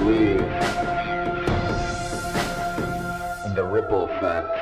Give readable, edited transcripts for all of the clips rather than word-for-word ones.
believe in the ripple effect.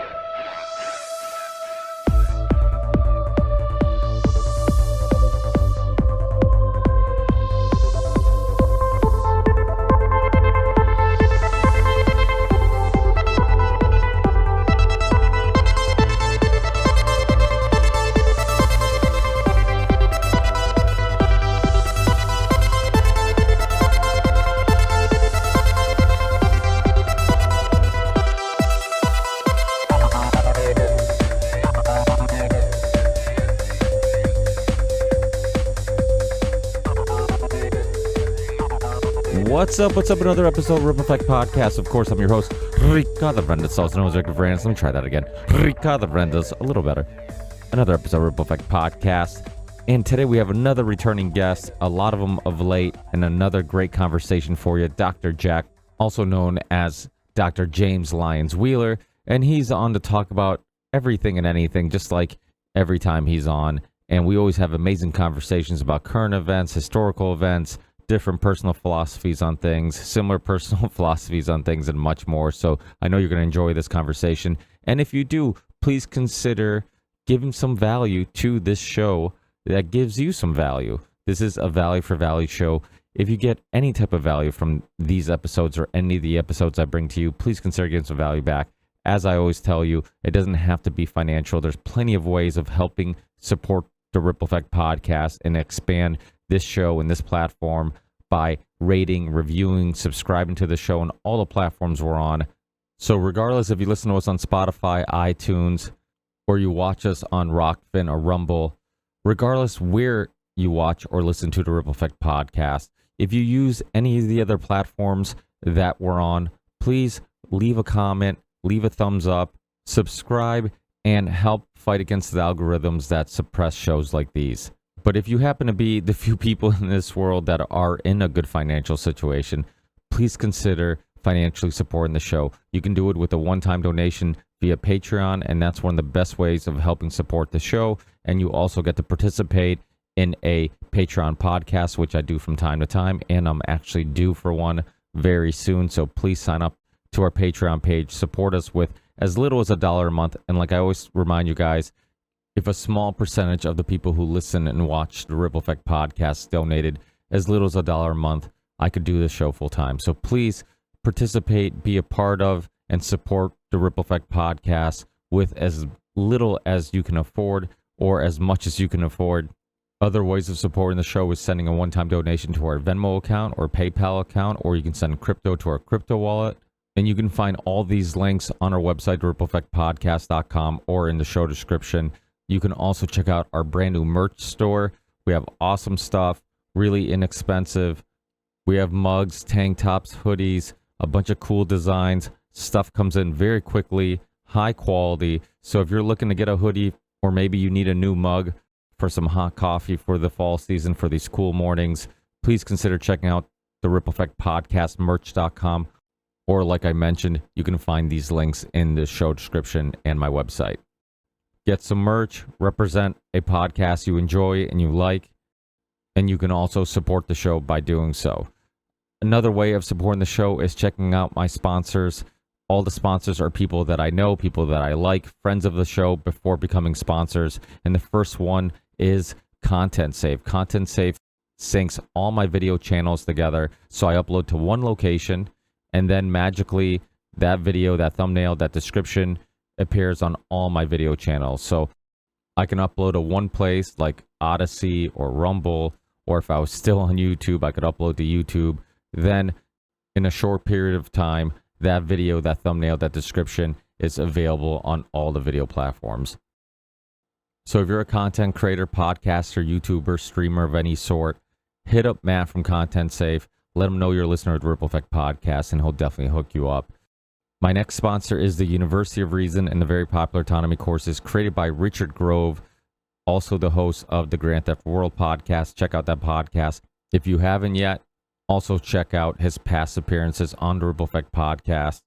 What's up? Another episode of Ripple Effect Podcast. Of course, I'm your host, Ricardo Brendas, also known as Victor Brands. Let me try that again. Ricardo Brendas, a little better. Another episode of Ripple Effect Podcast. And today we have another returning guest, a lot of them of late, and another great conversation for you, Dr. Jack, also known as Dr. James Lyons-Weiler. And he's on to talk about everything and anything, just like every time he's on. And we always have amazing conversations about current events, historical events, different personal philosophies on things, similar personal philosophies on things, and much more. So I know you're going to enjoy this conversation. And if you do, please consider giving some value to this show that gives you some value. This is a value for value show. If you get any type of value from these episodes or any of the episodes I bring to you, please consider giving some value back. As I always tell you, it doesn't have to be financial. There's plenty of ways of helping support the Ripple Effect Podcast and expand this show and this platform by rating, reviewing, subscribing to the show on all the platforms we're on. So regardless if you listen to us on Spotify, iTunes, or you watch us on Rockfin or Rumble, regardless where you watch or listen to the Ripple Effect Podcast, if you use any of the other platforms that we're on, please leave a comment, leave a thumbs up, subscribe, and help fight against the algorithms that suppress shows like these. But if you happen to be the few people in this world that are in a good financial situation, please consider financially supporting the show. You can do it with a one-time donation via Patreon, and that's one of the best ways of helping support the show. And you also get to participate in a Patreon podcast, which I do from time to time, and I'm actually due for one very soon. So please sign up to our Patreon page. Support us with as little as $1 a month. And like I always remind you guys, if a small percentage of the people who listen and watch the Ripple Effect Podcast donated as little as $1 a month, I could do this show full time. So please participate, be a part of, and support the Ripple Effect Podcast with as little as you can afford or as much as you can afford. Other ways of supporting the show is sending a one-time donation to our Venmo account or PayPal account, or you can send crypto to our crypto wallet. And you can find all these links on our website, rippleeffectpodcast.com, or in the show description. You can also check out our brand new merch store. We have awesome stuff, really inexpensive. We have mugs, tank tops, hoodies, a bunch of cool designs. Stuff comes in very quickly, high quality. So if you're looking to get a hoodie, or maybe you need a new mug for some hot coffee for the fall season, for these cool mornings, please consider checking out the Ripple Effect Podcast merch.com. Or like I mentioned, you can find these links in the show description and my website. Get some merch, represent a podcast you enjoy and you like, and you can also support the show by doing so. Another way of supporting the show is checking out my sponsors. All the sponsors are people that I know, people that I like, friends of the show before becoming sponsors. And the first one is Content Safe. Content Safe syncs all my video channels together, so I upload to one location, and then magically that video, that thumbnail, that description appears on all my video channels. So I can upload to one place like Odyssey or Rumble, or if I was still on YouTube, I could upload to YouTube. Then in a short period of time, that video, that thumbnail, that description is available on all the video platforms. So if you're a content creator, podcaster, YouTuber, streamer of any sort, hit up Matt from Content Safe. Let him know you're a listener to the Ripple Effect Podcast, and he'll definitely hook you up. My next sponsor is the University of Reason and the very popular autonomy courses created by Richard Grove, also the host of the Grand Theft World podcast. Check out that podcast. If you haven't yet, also check out his past appearances on the Ripple Effect Podcast,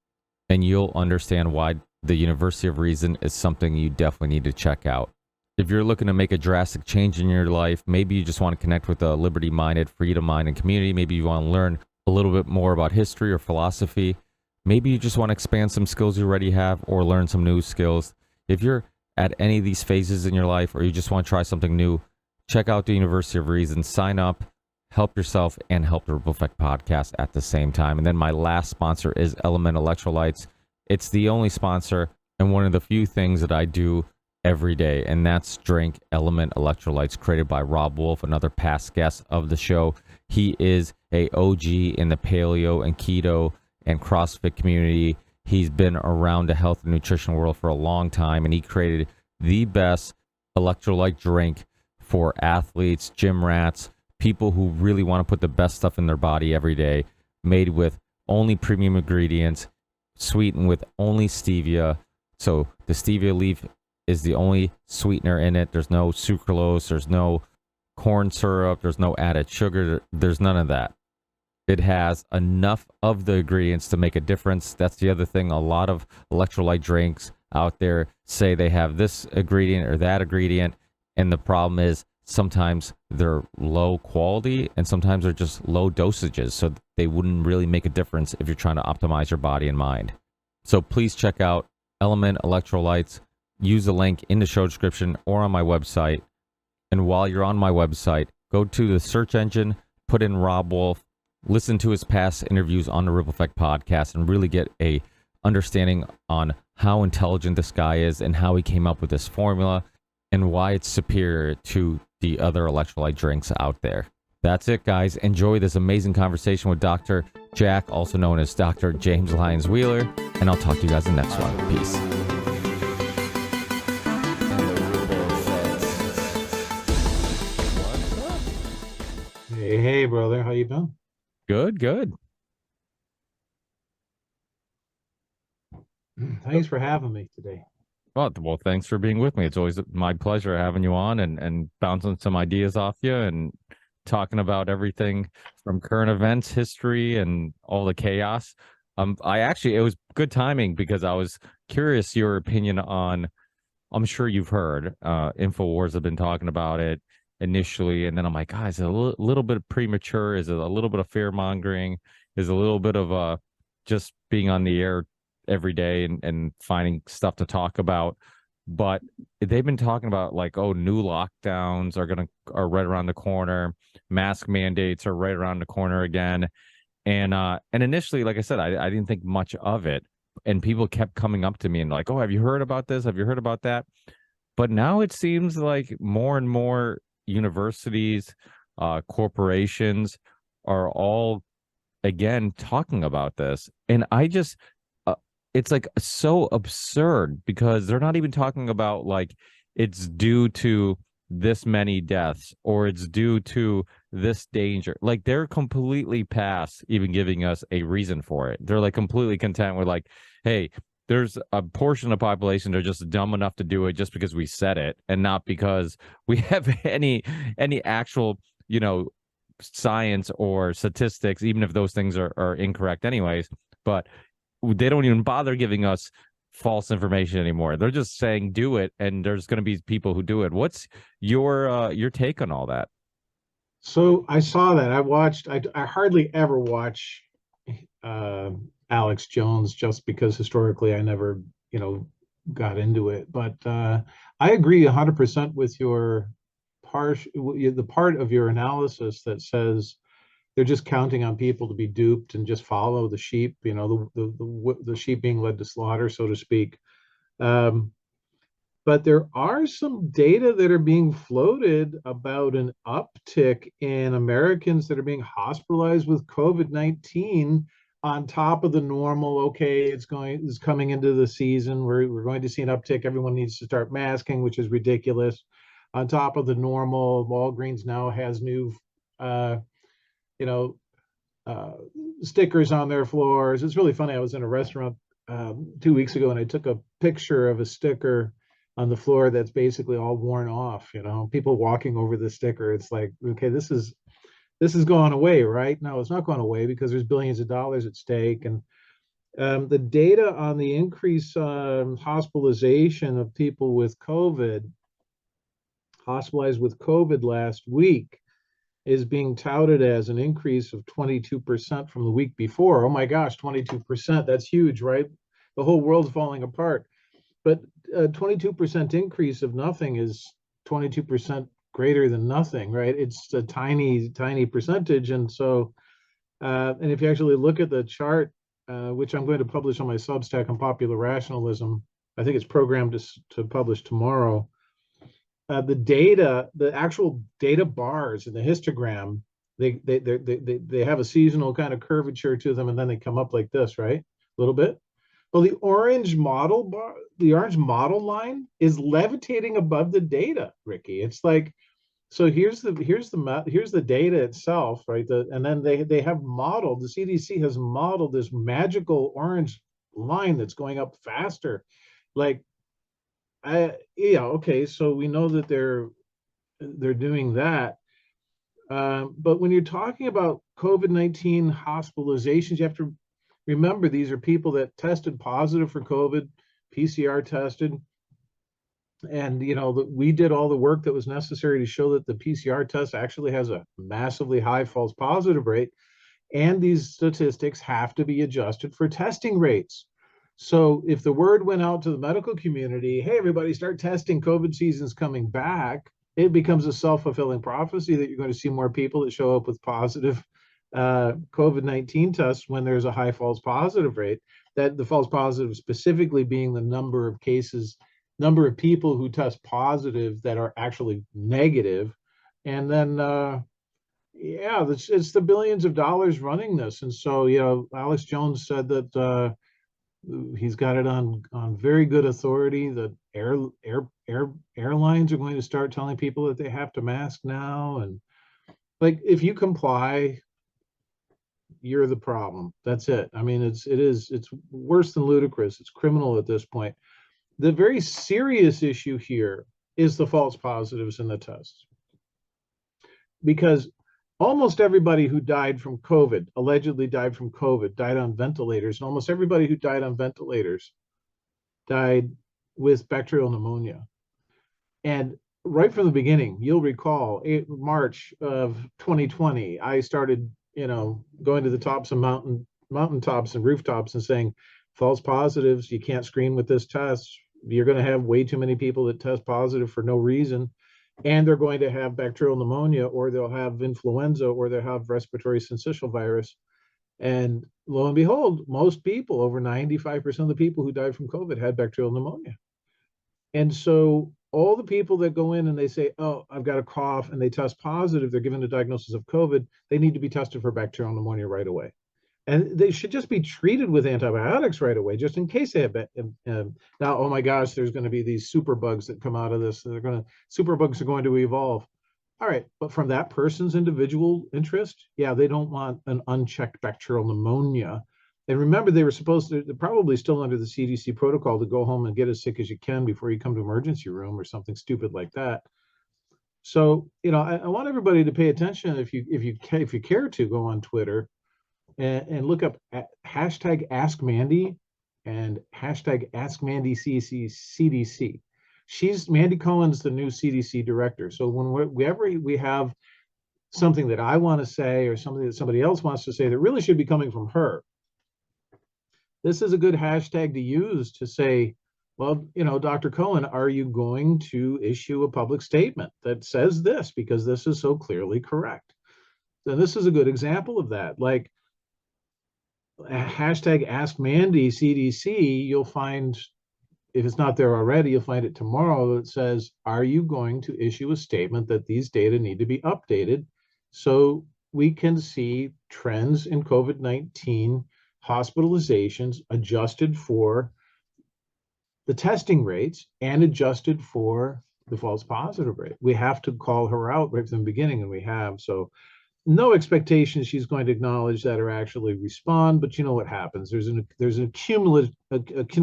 and you'll understand why the University of Reason is something you definitely need to check out. If you're looking to make a drastic change in your life, maybe you just want to connect with a liberty-minded, freedom-minded community, maybe you want to learn a little bit more about history or philosophy. Maybe you just want to expand some skills you already have or learn some new skills. If you're at any of these phases in your life or you just want to try something new, check out the University of Reason, sign up, help yourself, and help the Ripple Effect podcast at the same time. And then my last sponsor is Element Electrolytes. It's the only sponsor and one of the few things that I do every day, and that's drink Element Electrolytes, created by Rob Wolf, another past guest of the show. He is a OG in the paleo and keto and CrossFit community. He's been around the health and nutrition world for a long time, and he created the best electrolyte drink for athletes, gym rats, people who really want to put the best stuff in their body every day, made with only premium ingredients, sweetened with only stevia. So the stevia leaf is the only sweetener in it. There's no sucralose, there's no corn syrup, there's no added sugar, there's none of that. It has enough of the ingredients to make a difference. That's the other thing. A lot of electrolyte drinks out there say they have this ingredient or that ingredient, and the problem is sometimes they're low quality and sometimes they're just low dosages, so they wouldn't really make a difference if you're trying to optimize your body and mind. So please check out Element Electrolytes. Use the link in the show description or on my website. And while you're on my website, go to the search engine, put in Rob Wolf, listen to his past interviews on the Ripple Effect podcast, and really get a understanding on how intelligent this guy is and how he came up with this formula and why it's superior to the other electrolyte drinks out there. That's it, guys. Enjoy this amazing conversation with Dr. Jack, also known as Dr. James Lyons-Weiler, and I'll talk to you guys in the next one. Peace. Hey, brother, how you been? Good, good. Thanks for having me today. Well, thanks for being with me. It's always my pleasure having you on and bouncing some ideas off you and talking about everything from current events, history, and all the chaos. It was good timing because I was curious your opinion on, I'm sure you've heard, InfoWars have been talking about it initially, and then I'm like, guys, a little bit premature. Is it a little bit of fear mongering? Is it a little bit of just being on the air every day and finding stuff to talk about? But they've been talking about like, oh, new lockdowns are right around the corner, mask mandates are right around the corner again, and initially, like I said, I didn't think much of it, and people kept coming up to me and like, oh, have you heard about this? Have you heard about that? But now it seems like more and more universities, corporations are all again talking about this, and I just it's like so absurd because they're not even talking about like it's due to this many deaths or it's due to this danger. Like they're completely past even giving us a reason for it. They're like completely content with like, hey, there's a portion of the population that are just dumb enough to do it just because we said it and not because we have any actual, science or statistics, even if those things are incorrect anyways. But they don't even bother giving us false information anymore. They're just saying do it, and there's going to be people who do it. What's your take on all that? So I saw that. I hardly ever watch Alex Jones just because historically I never, got into it. But I agree 100% with the part of your analysis that says they're just counting on people to be duped and just follow the sheep, the sheep being led to slaughter, so to speak. But there are some data that are being floated about an uptick in Americans that are being hospitalized with COVID-19 on top of the normal. Okay, it's coming into the season. We're going to see an uptick. Everyone needs to start masking, which is ridiculous. On top of the normal, Walgreens now has new you know, stickers on their floors. It's really funny. I was in a restaurant 2 weeks ago and I took a picture of a sticker on the floor that's basically all worn off. People walking over the sticker. It's like, okay, this is going away, right? No, it's not going away because there's billions of dollars at stake. And the data on the increase hospitalization of people with COVID, hospitalized with COVID last week, is being touted as an increase of 22% from the week before. Oh my gosh, 22%. That's huge, right? The whole world's falling apart. But a 22% increase of nothing is 22% greater than nothing, right? It's a tiny, tiny percentage. And so, and if you actually look at the chart, which I'm going to publish on my Substack on Popular Rationalism, I think it's programmed to publish tomorrow. The actual data bars in the histogram, they have a seasonal kind of curvature to them, and then they come up like this, right? A little bit. Well, the orange model line is levitating above the data, Ricky. It's like, so here's the data itself, right? And then they have modeled, the CDC has modeled this magical orange line that's going up faster. Like, yeah, okay, so we know that they're doing that. But when you're talking about COVID-19 hospitalizations, you have to remember these are people that tested positive for COVID, PCR tested, and we did all the work that was necessary to show that the PCR test actually has a massively high false positive rate, and these statistics have to be adjusted for testing rates. So if the word went out to the medical community, hey, everybody, start testing, COVID season's coming back, it becomes a self-fulfilling prophecy that you're going to see more people that show up with positive COVID-19 tests when there's a high false positive rate. That the false positive specifically being the number of cases, number of people who test positive that are actually negative. And then, yeah, it's the billions of dollars running this. And so, Alex Jones said that he's got it on very good authority that airlines are going to start telling people that they have to mask now, and like, if you comply, you're the problem. That's it. I mean, it's worse than ludicrous. It's criminal at this point. The very serious issue here is the false positives in the tests, because almost everybody who died from COVID, allegedly died from COVID, died on ventilators. And almost everybody who died on ventilators died with bacterial pneumonia. And right from the beginning, you'll recall, March of 2020, I started, going to the tops of mountaintops and rooftops and saying, false positives, you can't screen with this test. You're going to have way too many people that test positive for no reason. And they're going to have bacterial pneumonia, or they'll have influenza, or they'll have respiratory syncytial virus. And lo and behold, most people, over 95% of the people who died from COVID, had bacterial pneumonia. And so all the people that go in and they say, oh, I've got a cough, and they test positive, they're given a diagnosis of COVID, they need to be tested for bacterial pneumonia right away. And they should just be treated with antibiotics right away, just in case they have. Now, oh my gosh, there's going to be these super bugs that come out of this. Super bugs are going to evolve. All right, but from that person's individual interest, yeah, they don't want an unchecked bacterial pneumonia. And remember, they were supposed to, they're probably still under the CDC protocol to go home and get as sick as you can before you come to emergency room or something stupid like that. So, I want everybody to pay attention. If you care to, go on Twitter and look up hashtag Ask Mandy and hashtag Ask Mandy CDC. Mandy Cohen's the new CDC director. So whenever we have something that I want to say or something that somebody else wants to say that really should be coming from her, this is a good hashtag to use to say, well, Dr. Cohen, are you going to issue a public statement that says this, because this is so clearly correct? And this is a good example of that. Like, hashtag Ask Mandy CDC, you'll find, if it's not there already, you'll find it tomorrow, that says, are you going to issue a statement that these data need to be updated so we can see trends in COVID-19 hospitalizations adjusted for the testing rates and adjusted for the false positive rate? We have to call her out right from the beginning, and we have. So no expectation she's going to acknowledge that or actually respond, but you know what happens. There's an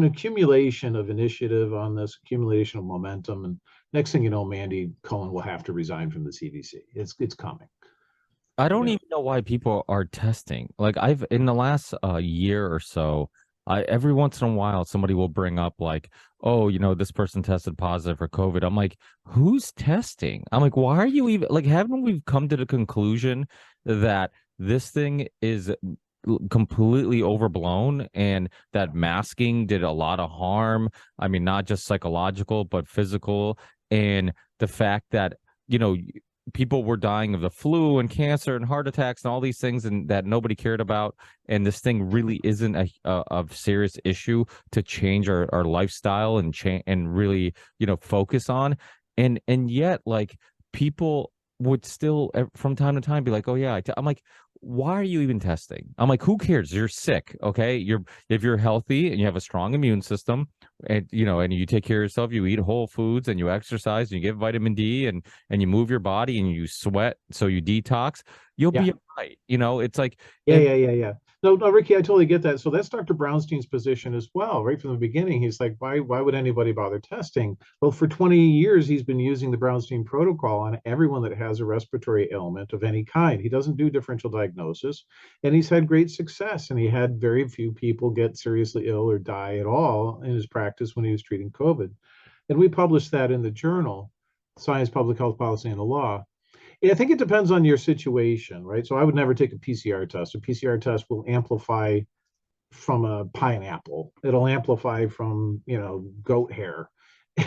accumulation of initiative on this, accumulation of momentum, and next thing you know, Mandy Cohen will have to resign from the CDC. It's coming. I don't even know why people are testing. Like, in the last year or so, Every once in a while, somebody will bring up like, oh, this person tested positive for COVID. I'm like, who's testing? I'm like, why are you even like, haven't we come to the conclusion that this thing is completely overblown and that masking did a lot of harm? I mean, not just psychological, but physical. And the fact that, you know, people were dying of the flu and cancer and heart attacks and all these things and that nobody cared about, and this thing really isn't a serious issue to change our lifestyle and change and really focus on, and yet like people would still from time to time be like, oh yeah, I'm like, why are you even testing? I'm like, who cares? You're sick, okay? If you're healthy and you have a strong immune system, and and you take care of yourself, you eat whole foods and you exercise and you get vitamin D and you move your body and you sweat, so you detox, you'll Yeah. be all right. It's like, Yeah, and yeah, yeah, yeah. No, no, Ricky, I totally get that. So that's Dr. Brownstein's position as well, right from the beginning. He's like, why would anybody bother testing? Well, for 20 years, he's been using the Brownstein protocol on everyone that has a respiratory ailment of any kind. He doesn't do differential diagnosis, and he's had great success. And he had very few people get seriously ill or die at all in his practice when he was treating COVID. And we published that in the journal, Science, Public Health Policy, and the Law. Yeah, I think it depends on your situation, right? So I would never take a PCR test. A PCR test will amplify from a pineapple. It'll amplify from, goat hair.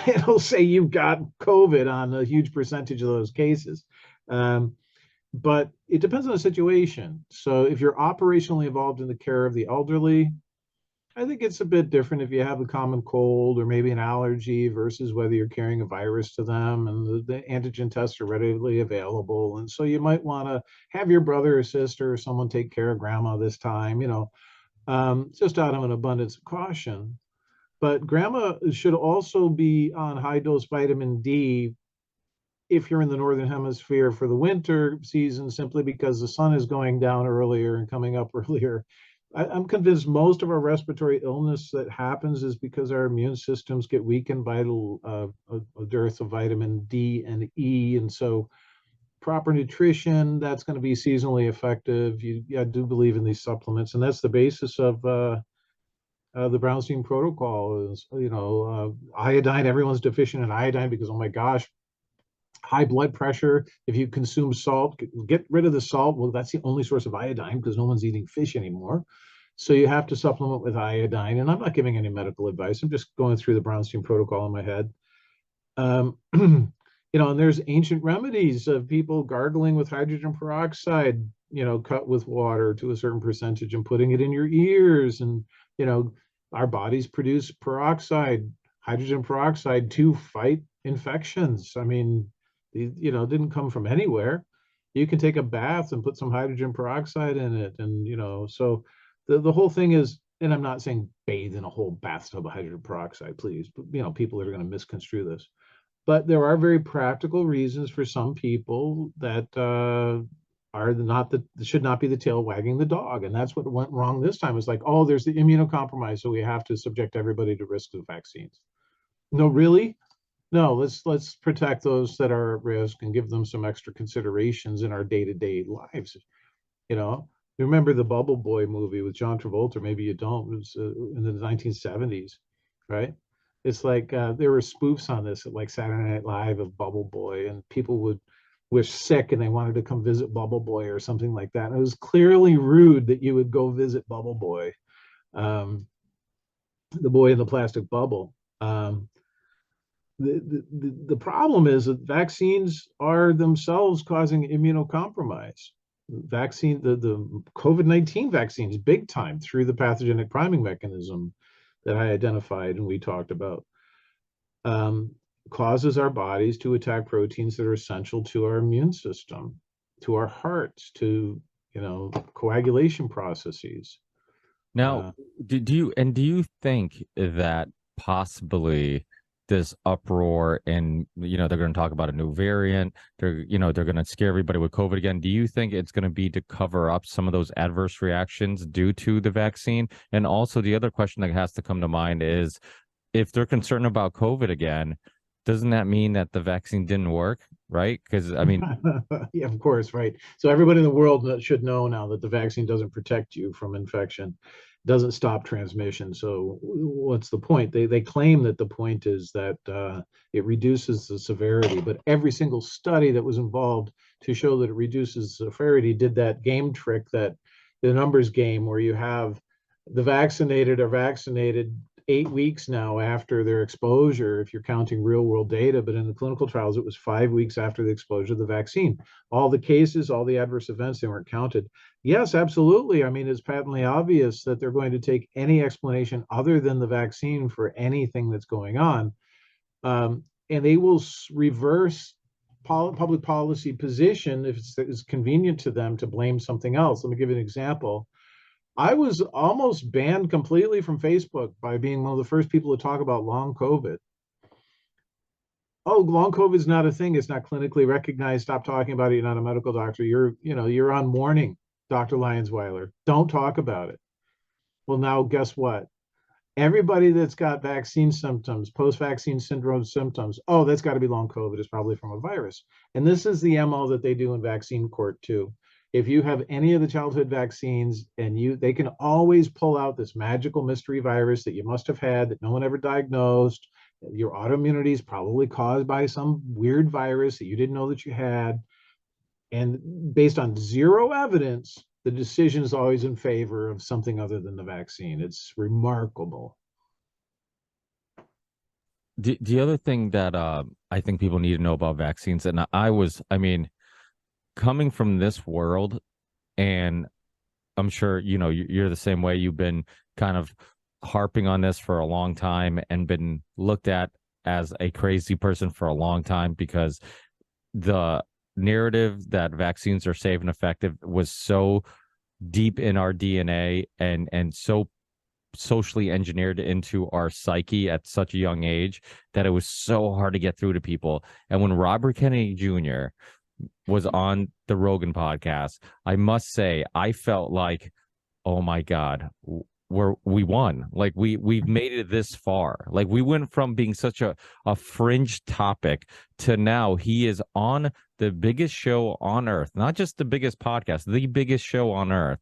It'll say you've got COVID on a huge percentage of those cases. Um, but it depends on the situation. So if you're operationally involved in the care of the elderly, I think it's a bit different if you have a common cold or maybe an allergy versus whether you're carrying a virus to them, and the antigen tests are readily available. And so you might want to have your brother or sister or someone take care of grandma this time, just out of an abundance of caution. But grandma should also be on high dose vitamin D if you're in the northern hemisphere for the winter season, simply because the sun is going down earlier and coming up earlier. I'm convinced most of our respiratory illness that happens is because our immune systems get weakened by a dearth of vitamin D and E. And so proper nutrition, that's going to be seasonally effective. I do believe in these supplements, and that's the basis of the Brownstein protocol is, iodine. Everyone's deficient in iodine because, oh my gosh, high blood pressure. If you consume salt, get rid of the salt. Well, that's the only source of iodine because no one's eating fish anymore. So you have to supplement with iodine. And I'm not giving any medical advice. I'm just going through the Brownstein protocol in my head. And there's ancient remedies of people gargling with hydrogen peroxide, cut with water to a certain percentage and putting it in your ears. And, our bodies produce hydrogen peroxide to fight infections. I mean, didn't come from anywhere. You can take a bath and put some hydrogen peroxide in it. And, so the whole thing is, and I'm not saying bathe in a whole bathtub of hydrogen peroxide, please, but, people are going to misconstrue this. But there are very practical reasons for some people that should not be the tail wagging the dog. And that's what went wrong this time. It's like, oh, there's the immunocompromised, so we have to subject everybody to risk of vaccines. No, really? No, let's protect those that are at risk and give them some extra considerations in our day-to-day lives. You remember the Bubble Boy movie with John Travolta? Maybe you don't. It was in the 1970s, right? It's like there were spoofs on this at like Saturday Night Live of Bubble Boy, and people were sick and they wanted to come visit Bubble Boy or something like that. And it was clearly rude that you would go visit Bubble Boy, the boy in the plastic bubble. The problem is that vaccines are themselves causing immunocompromise. The COVID-19 vaccines, big time through the pathogenic priming mechanism that I identified and we talked about, causes our bodies to attack proteins that are essential to our immune system, to our hearts, to coagulation processes. now, do you think that possibly this uproar and they're going to talk about a new variant, they're going to scare everybody with COVID again, do you think it's going to be to cover up some of those adverse reactions due to the vaccine? And also the other question that has to come to mind is, if they're concerned about COVID again, doesn't that mean that the vaccine didn't work, right? Because I mean, yeah, of course, right. So everybody in the world should know now that the vaccine doesn't protect you from infection. doesn't stop transmission. So what's the point? They claim that the point is that it reduces the severity, but every single study that was involved to show that it reduces severity did that game trick, that the numbers game, where you have the vaccinated are vaccinated 8 weeks now after their exposure, if you're counting real world data, but in the clinical trials, it was 5 weeks after the exposure of the vaccine. All the cases, all the adverse events, they weren't counted. Yes, absolutely. I mean, it's patently obvious that they're going to take any explanation other than the vaccine for anything that's going on. And they will reverse public policy position if it's convenient to them to blame something else. Let me give you an example. I was almost banned completely from Facebook by being one of the first people to talk about long COVID. Oh, long COVID is not a thing. It's not clinically recognized. Stop talking about it. You're not a medical doctor. You're on warning, Dr. Lyons-Weiler. Don't talk about it. Well, now guess what? Everybody that's got vaccine symptoms, post-vaccine syndrome symptoms, oh, that's got to be long COVID. It's probably from a virus. And this is the MO that they do in vaccine court too. If you have any of the childhood vaccines, and they can always pull out this magical mystery virus that you must have had that no one ever diagnosed. Your autoimmunity is probably caused by some weird virus that you didn't know that you had. And based on zero evidence, the decision is always in favor of something other than the vaccine. It's remarkable. The other thing that I think people need to know about vaccines, and I mean, coming from this world, and I'm sure you're the same way. You've been kind of harping on this for a long time and been looked at as a crazy person for a long time because the narrative that vaccines are safe and effective was so deep in our DNA and so socially engineered into our psyche at such a young age that it was so hard to get through to people. And when Robert Kennedy Jr. was on the Rogan podcast, I must say I felt like, oh my God, we won. Like we've made it this far. Like we went from being such a fringe topic to now he is on the biggest show on earth, not just the biggest podcast, the biggest show on earth,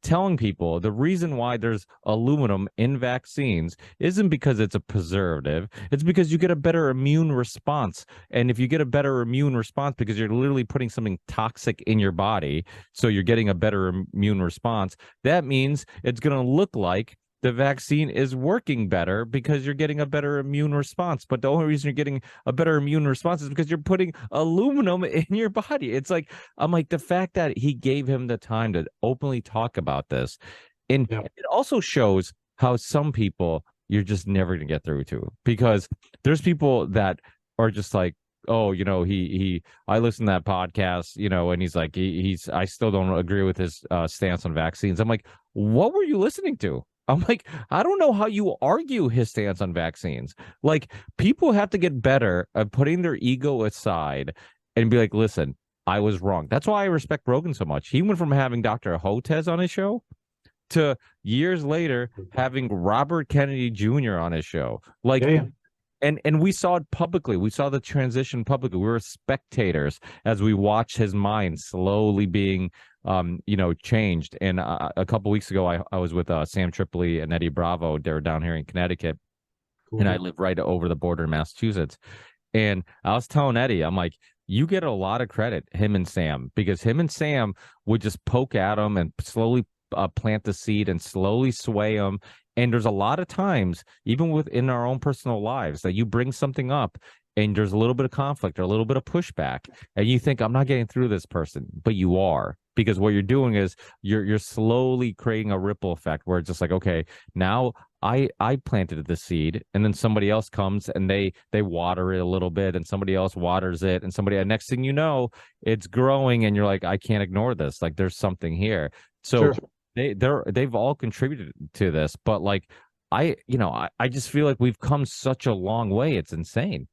telling people the reason why there's aluminum in vaccines isn't because it's a preservative. It's because you get a better immune response. And if you get a better immune response because you're literally putting something toxic in your body, so you're getting a better immune response, that means it's going to look like the vaccine is working better because you're getting a better immune response. But the only reason you're getting a better immune response is because you're putting aluminum in your body. It's like, I'm like, the fact that he gave him the time to openly talk about this. And it also shows how some people you're just never going to get through to, because there's people that are just like, oh, I listen to that podcast, and he's like, I still don't agree with his stance on vaccines. I'm like, what were you listening to? I'm like, I don't know how you argue his stance on vaccines. Like, people have to get better at putting their ego aside and be like, listen, I was wrong. That's why I respect Rogan so much. He went from having Dr. Hotez on his show to years later having Robert Kennedy Jr. on his show. Like, and we saw it publicly. We saw the transition publicly. We were spectators as we watched his mind slowly being changed. And a couple weeks ago, I was with Sam Tripoli and Eddie Bravo. They're down here in Connecticut. Cool. And I live right over the border in Massachusetts. And I was telling Eddie, I'm like, you get a lot of credit, him and Sam, because him and Sam would just poke at him and slowly plant the seed and slowly sway him. And there's a lot of times, even within our own personal lives, that you bring something up and there's a little bit of conflict or a little bit of pushback, and you think, I'm not getting through this person, but you are. Because what you're doing is you're slowly creating a ripple effect where it's just like, okay, now I planted the seed, and then somebody else comes and they water it a little bit, and somebody else waters it, and next thing you know, it's growing, and you're like, I can't ignore this. Like, there's something here. So they've all contributed to this, but like I just feel like we've come such a long way. It's insane.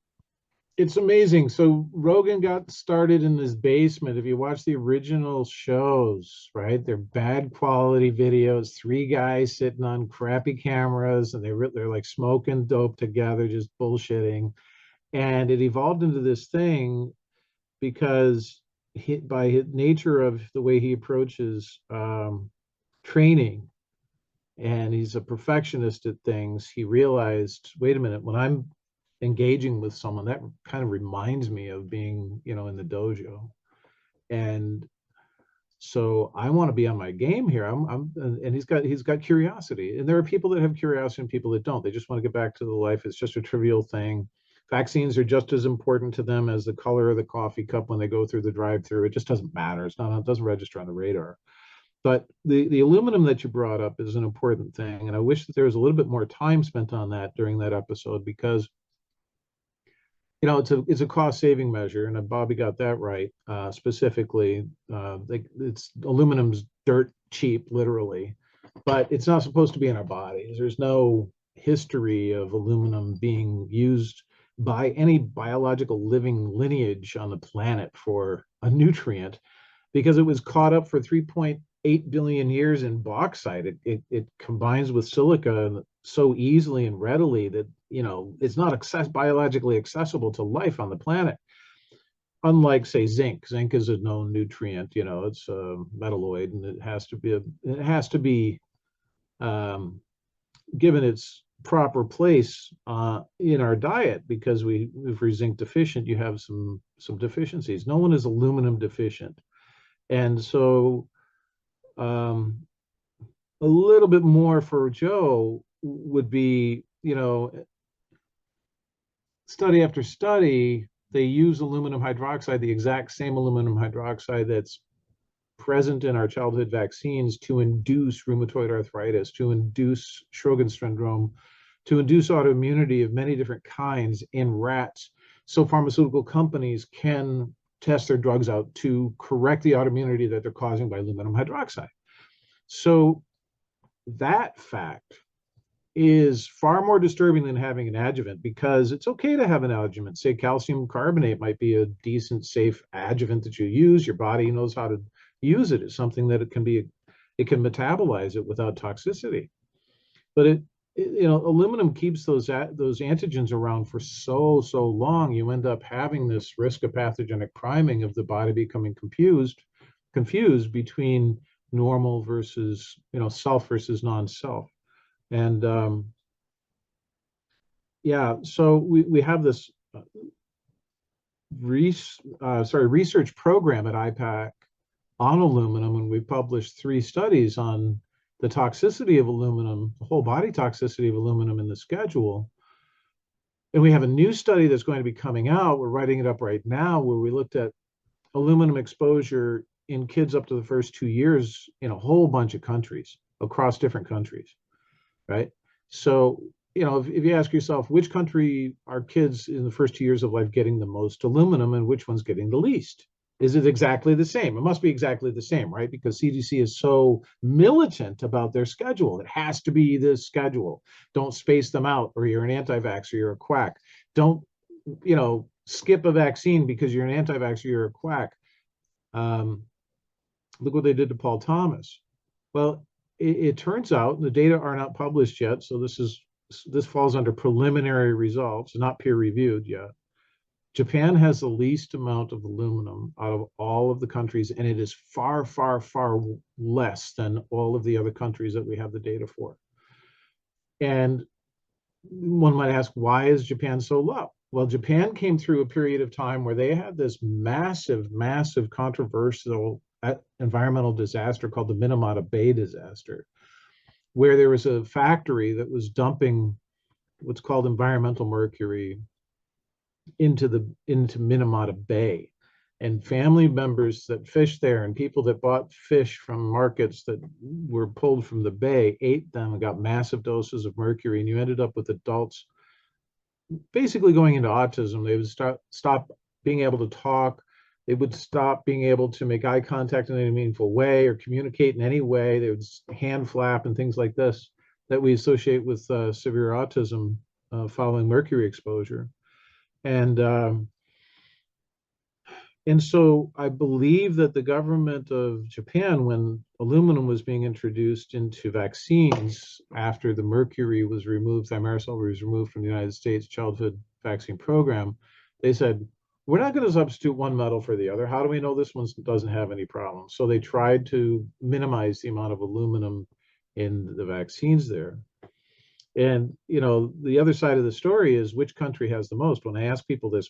It's amazing. So Rogan got started in this basement. If you watch the original shows, right, they're bad quality videos, three guys sitting on crappy cameras, and they're like smoking dope together, just bullshitting. And it evolved into this thing because by nature of the way he approaches training, and he's a perfectionist at things. He realized, wait a minute, when I'm engaging with someone, that kind of reminds me of being, in the dojo. And so I want to be on my game here. And he's got curiosity. And there are people that have curiosity and people that don't. They just want to get back to the life. It's just a trivial thing. Vaccines are just as important to them as the color of the coffee cup when they go through the drive-through. It just doesn't matter. It doesn't register on the radar. But the aluminum that you brought up is an important thing. And I wish that there was a little bit more time spent on that during that episode, because it's a cost saving measure, and Bobby got that right. Specifically, it's aluminum's dirt cheap, literally, but it's not supposed to be in our bodies. There's no history of aluminum being used by any biological living lineage on the planet for a nutrient, because it was caught up for 3.8 billion years in bauxite. It combines with silica so easily and readily that it's not biologically accessible to life on the planet. Unlike, say, zinc. Zinc is a known nutrient. It's a metalloid, and it has to be given its proper place in our diet, because if we're zinc deficient, you have some deficiencies. No one is aluminum deficient. And so a little bit more for Joe would be, study after study, they use aluminum hydroxide, the exact same aluminum hydroxide that's present in our childhood vaccines, to induce rheumatoid arthritis, to induce Sjogren's syndrome, to induce autoimmunity of many different kinds in rats. So pharmaceutical companies can test their drugs out to correct the autoimmunity that they're causing by aluminum hydroxide. So that fact is far more disturbing than having an adjuvant, because it's okay to have an adjuvant. Say calcium carbonate might be a decent, safe adjuvant that you use. Your body knows how to use it. It's something that it can metabolize it without toxicity. But aluminum keeps those antigens around for so long. You end up having this risk of pathogenic priming of the body becoming confused between normal versus self versus non-self. And so we have this research program at IPAC on aluminum, and we published 3 studies on the toxicity of aluminum, the whole body toxicity of aluminum in the schedule. And we have a new study that's going to be coming out. We're writing it up right now, where we looked at aluminum exposure in kids up to the first 2 years in a whole bunch of countries, across different countries, right? So, if you ask yourself, which country are kids in the first 2 years of life getting the most aluminum, and which one's getting the least? Is it exactly the same? It must be exactly the same, right? Because CDC is so militant about their schedule. It has to be this schedule. Don't space them out, or you're an anti-vaxxer, you're a quack. Don't, skip a vaccine because you're an anti-vaxxer, you're a quack. Look what they did to Paul Thomas. Well, it turns out, and the data are not published yet, so this falls under preliminary results, not peer-reviewed yet. Japan has the least amount of aluminum out of all of the countries, and it is far, far, far less than all of the other countries that we have the data for. And one might ask, why is Japan so low? Well, Japan came through a period of time where they had this massive, massive controversial environmental disaster called the Minamata Bay disaster, where there was a factory that was dumping what's called environmental mercury into Minamata Bay, and family members that fished there and people that bought fish from markets that were pulled from the bay ate them and got massive doses of mercury, and you ended up with adults basically going into autism. They would stop being able to talk. They would stop being able to make eye contact in any meaningful way or communicate in any way. They would hand flap and things like this that we associate with severe autism following mercury exposure. And so I believe that the government of Japan, when aluminum was being introduced into vaccines after the mercury was removed, thimerosal was removed from the United States childhood vaccine program, they said, we're not going to substitute one metal for the other. How do we know this one doesn't have any problems? So they tried to minimize the amount of aluminum in the vaccines there. And, the other side of the story is which country has the most. When I ask people this,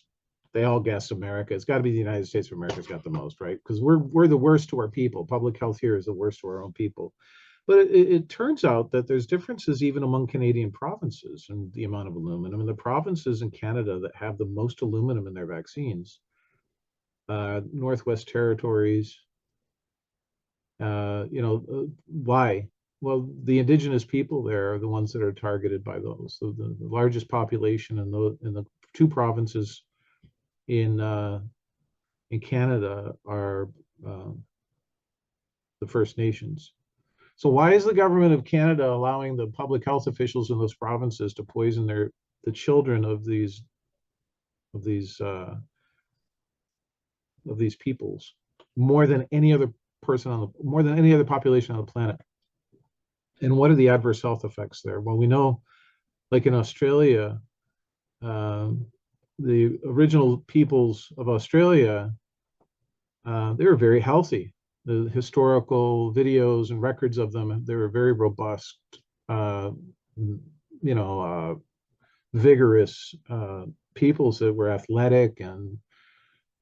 they all guess America. It's got to be the United States of America's got the most, right? Because we're the worst to our people. Public health here is the worst to our own people. But it turns out that there's differences even among Canadian provinces and the amount of aluminum. And the provinces in Canada that have the most aluminum in their vaccines, Northwest Territories, why? Well, the indigenous people there are the ones that are targeted by those. So the largest population in the two provinces in Canada are the First Nations. So why is the government of Canada allowing the public health officials in those provinces to poison the children of these peoples more than any other more than any other population on the planet? And what are the adverse health effects there? Well, we know, like in Australia, the original peoples of Australia, they were very healthy. The historical videos and records of them, they were very robust, vigorous peoples that were athletic, and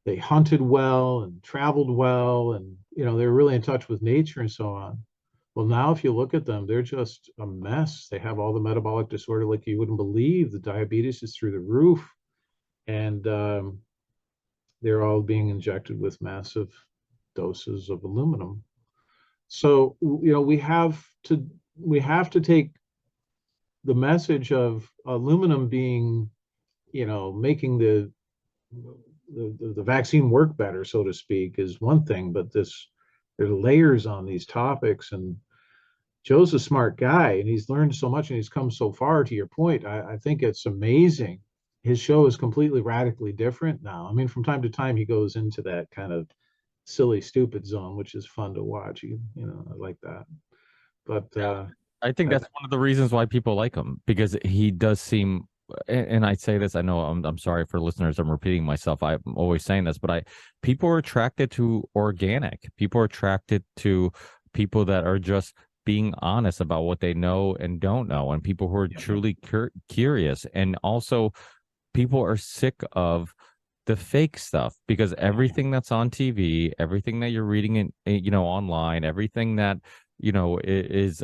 they hunted well and traveled well, and they were really in touch with nature and so on. Well, now if you look at them, they're just a mess. They have all the metabolic disorder like you wouldn't believe. The diabetes is through the roof, and they're all being injected with massive doses of aluminum. So, we have to take the message of aluminum being, making the vaccine work better, so to speak, is one thing, but there's layers on these topics, and Joe's a smart guy, and he's learned so much, and he's come so far. To your point, I think it's amazing. His show is completely radically different now. I mean, from time to time, he goes into that kind of silly, stupid zone, which is fun to watch. I like that. But I think that's one of the reasons why people like him, because he does seem, and I say this, I know I'm sorry for listeners, I'm repeating myself. I'm always saying this, but people are attracted to organic. People are attracted to people that are just being honest about what they know and don't know, and people who are truly curious. And also, people are sick of the fake stuff, because everything that's on TV, everything that you're reading in, online, everything that is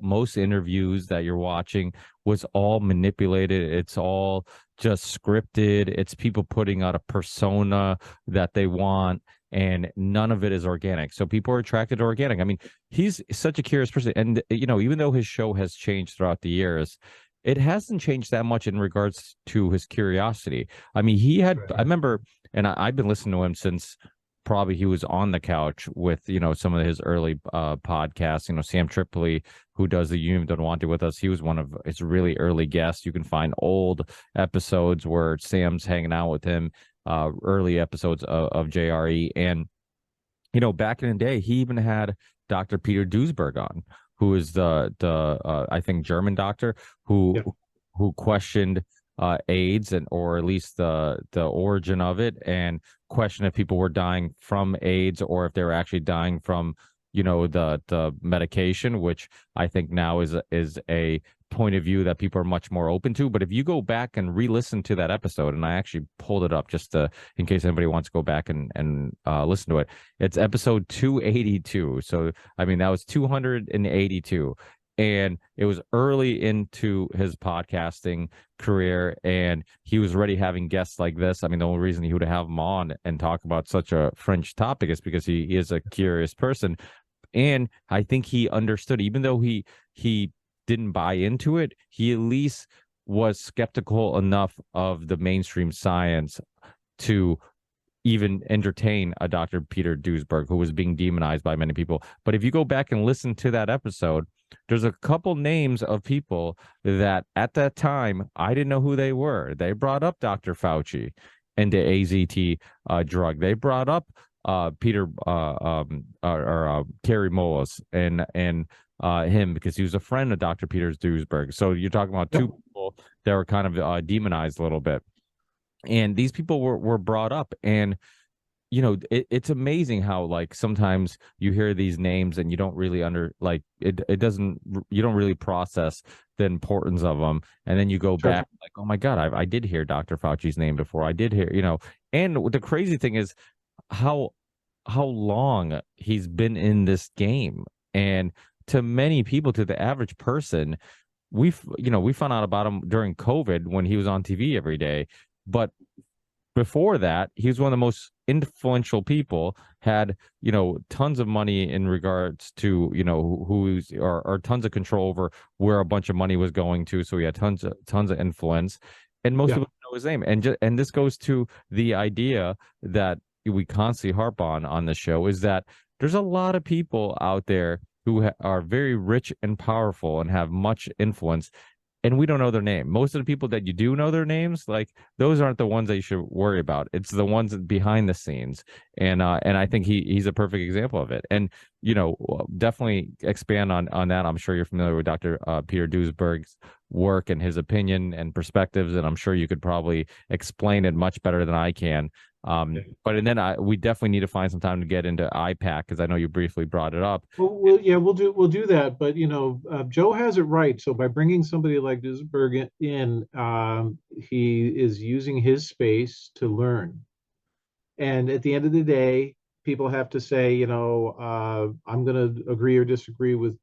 most interviews that you're watching was all manipulated. It's all just scripted. It's people putting out a persona that they want, and none of it is organic. So people are attracted to organic. I mean, he's such a curious person. And, even though his show has changed throughout the years, it hasn't changed that much in regards to his curiosity. I mean, I remember, and I've been listening to him since probably he was on the couch with, some of his early podcasts, Sam Tripoli, who does the You Don't Want to with us. He was one of his really early guests. You can find old episodes where Sam's hanging out with him, early episodes of JRE. And, back in the day, he even had Dr. Peter Duesberg on, who is the I think German doctor who questioned AIDS, or at least the origin of it, and questioned if people were dying from AIDS or if they were actually dying from the medication, which I think now is a point of view that people are much more open to. But if you go back and re-listen to that episode, and I actually pulled it up just in case anybody wants to go back and listen to it, it's episode 282. So I mean, that was 282, and it was early into his podcasting career, and he was already having guests like this. I mean, the only reason he would have him on and talk about such a fringe topic is because he is a curious person. And I think he understood, even though he didn't buy into it, he at least was skeptical enough of the mainstream science to even entertain a Dr. Peter Duesberg, who was being demonized by many people. But if you go back and listen to that episode, there's a couple names of people that at that time I didn't know who they were. They brought up Dr. Fauci and the AZT drug. They brought up Peter Kerry Mullis and him, because he was a friend of Dr. Peter Duesberg. So you're talking about two people that were kind of demonized a little bit. And these people were brought up, and it's amazing how like sometimes you hear these names and you don't really it doesn't you don't really process the importance of them, and then you go Sure. back like, oh my God, I did hear Dr. Fauci's name before. I did hear, and the crazy thing is how long he's been in this game. And to many people, to the average person, we found out about him during COVID when he was on TV every day. But before that, he was one of the most influential people, had, tons of money in regards to, who's or tons of control over where a bunch of money was going to. So he had tons of influence, and most Yeah. people know his name. And this goes to the idea that we constantly harp on the show, is that there's a lot of people out there who are very rich and powerful and have much influence, and we don't know their name. Most of the people that you do know their names, like those aren't the ones that you should worry about. It's the ones behind the scenes. And I think he's a perfect example of it. And definitely expand on that. I'm sure you're familiar with Dr. Peter Duesberg's work and his opinion and perspectives, and I'm sure you could probably explain it much better than I can. But and then we definitely need to find some time to get into IPAC, because I know you briefly brought it up. Well, yeah, we'll do that. But Joe has it right. So by bringing somebody like Duesenberg in, he is using his space to learn. And at the end of the day, people have to say, I'm going to agree or disagree with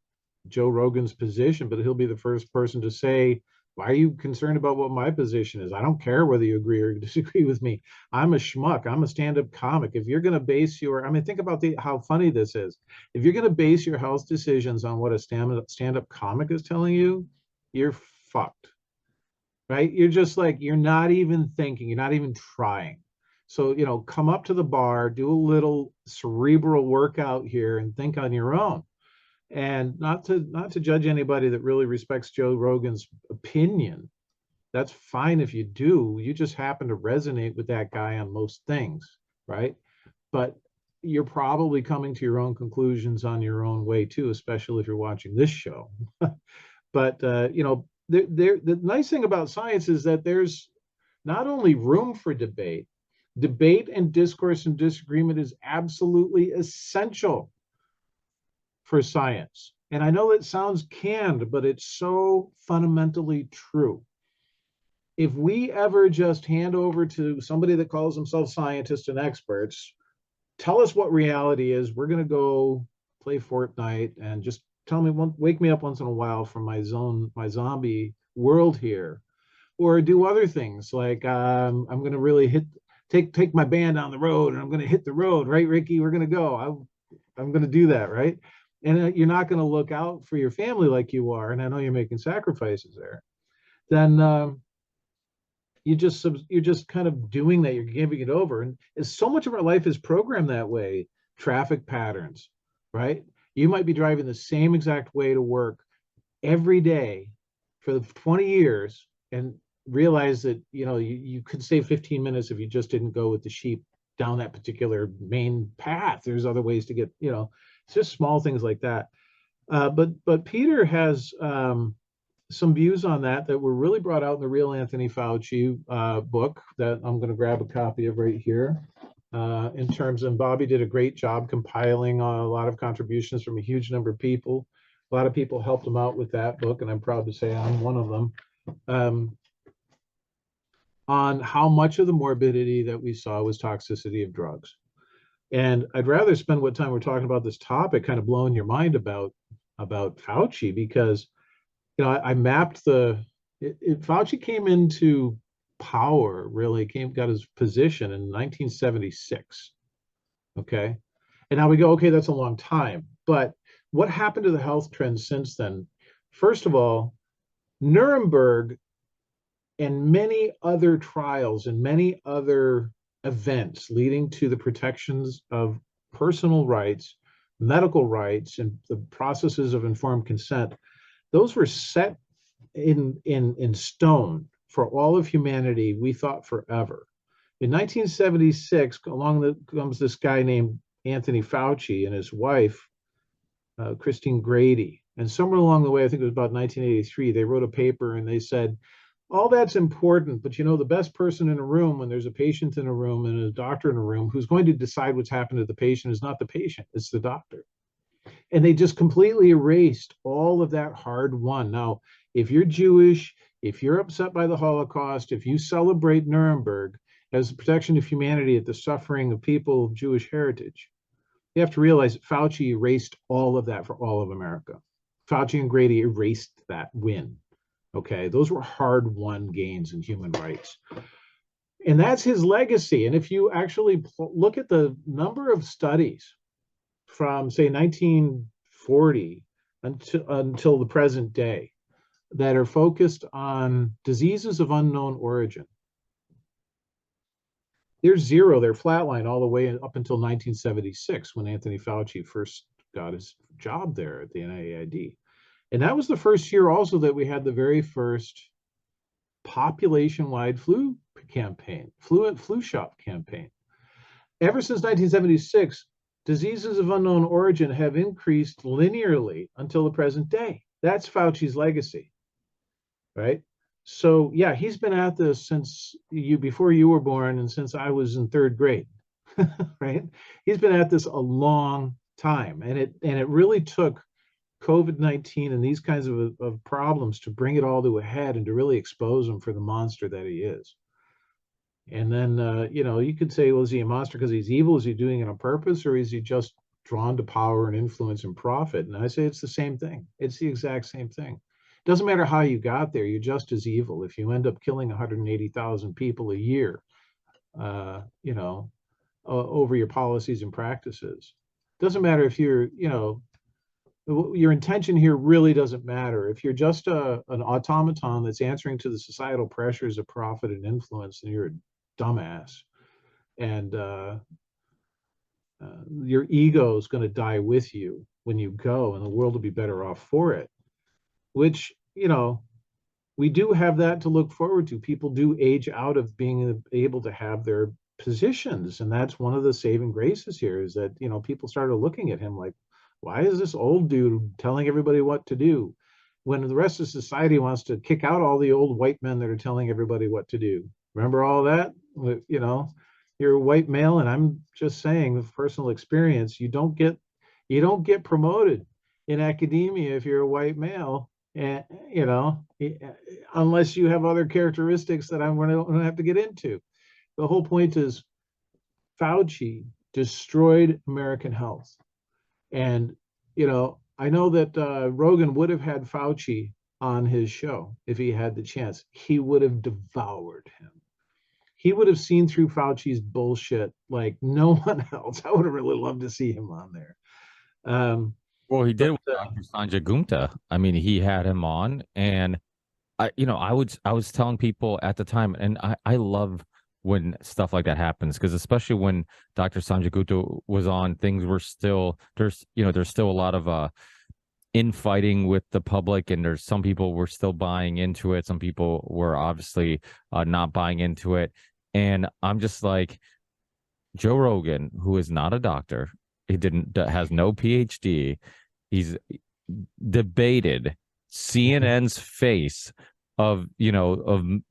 Joe Rogan's position, but he'll be the first person to say, why are you concerned about what my position is? I don't care whether you agree or disagree with me. I'm a schmuck. I'm a stand-up comic. If you're going to base think about how funny this is. If you're going to base your health decisions on what a stand-up comic is telling you, you're fucked, right? You're just like, you're not even thinking, you're not even trying. So, come up to the bar, do a little cerebral workout here and think on your own. And not to judge anybody that really respects Joe Rogan's opinion. That's fine if you do. You just happen to resonate with that guy on most things, right? But you're probably coming to your own conclusions on your own way too, especially if you're watching this show. But the nice thing about science is that there's not only room for debate, debate and discourse and disagreement is absolutely essential for science. And I know it sounds canned, but it's so fundamentally true. If we ever just hand over to somebody that calls themselves scientists and experts, tell us what reality is, we're going to go play Fortnite and just wake me up once in a while from my zombie world here, or do other things like I'm going to really take my band down the road and I'm going to hit the road, right, Ricky? We're going to go. I'm going to do that, right? And you're not going to look out for your family like you are, and I know you're making sacrifices there. Then you're just kind of doing that. You're giving it over, and so much of our life is programmed that way. Traffic patterns, right? You might be driving the same exact way to work every day for 20 years and realize that you could save 15 minutes if you just didn't go with the sheep down that particular main path. There's other ways to get, it's just small things like that. But Peter has some views on that were really brought out in the Real Anthony Fauci book that I'm going to grab a copy of right here. In terms, and Bobby did a great job compiling a lot of contributions from a huge number of people. A lot of people helped him out with that book, and I'm proud to say I'm one of them. On how much of the morbidity that we saw was toxicity of drugs. And I'd rather spend what time we're talking about this topic kind of blowing your mind about Fauci, because I mapped Fauci came into power, really got his position in 1976. Okay. And now we go, okay, that's a long time. But what happened to the health trends since then? First of all, Nuremberg and many other trials and many other events leading to the protections of personal rights, medical rights, and the processes of informed consent, those were set in stone for all of humanity, we thought forever. In 1976, comes this guy named Anthony Fauci and his wife, Christine Grady. And somewhere along the way, I think it was about 1983, they wrote a paper and they said, all that's important, but the best person in a room, when there's a patient in a room and a doctor in a room, who's going to decide what's happened to the patient is not the patient, it's the doctor. And they just completely erased all of that hard won. Now, if you're Jewish, if you're upset by the Holocaust, if you celebrate Nuremberg as the protection of humanity at the suffering of people of Jewish heritage, you have to realize that Fauci erased all of that for all of America. Fauci and Grady erased that win. Okay, those were hard won gains in human rights. And that's his legacy. And if you actually look at the number of studies from, say, 1940 until the present day that are focused on diseases of unknown origin, they're zero, they're flatline all the way up until 1976 when Anthony Fauci first got his job there at the NIAID. And that was the first year also that we had the very first population-wide flu campaign, flu shot campaign. Ever since 1976, diseases of unknown origin have increased linearly until the present day. That's Fauci's legacy, right? So yeah, he's been at this since before you were born and since I was in third grade, right? He's been at this a long time, and it really took COVID-19 and these kinds of problems to bring it all to a head and to really expose him for the monster that he is. And then, you could say, well, is he a monster because he's evil? Is he doing it on purpose? Or is he just drawn to power and influence and profit? And I say it's the same thing. It's the exact same thing. It doesn't matter how you got there. You're just as evil if you end up killing 180,000 people a year, over your policies and practices. It doesn't matter if you're, your intention here really doesn't matter. If you're just an automaton that's answering to the societal pressures of profit and influence, then you're a dumbass. And your ego is going to die with you when you go, and the world will be better off for it. Which, we do have that to look forward to. People do age out of being able to have their positions. And that's one of the saving graces here is that, people started looking at him like, why is this old dude telling everybody what to do when the rest of society wants to kick out all the old white men that are telling everybody what to do? Remember all that? You're a white male, and I'm just saying with personal experience, you don't get promoted in academia if you're a white male, and unless you have other characteristics that I'm going to have to get into. The whole point is Fauci destroyed American health. And, I know that Rogan would have had Fauci on his show if he had the chance. He would have devoured him. He would have seen through Fauci's bullshit like no one else. I would have really loved to see him on there. Well, he did with Dr. Sanjay Gupta. I mean, he had him on, and I was telling people at the time, and I love when stuff like that happens, because especially when Dr. Sanjay Gupta was on, things were still there's still a lot of infighting with the public, and there's some people were still buying into it, some people were obviously not buying into it, and I'm just like, Joe Rogan, who is not a doctor, has no PhD, he's debated CNN's face of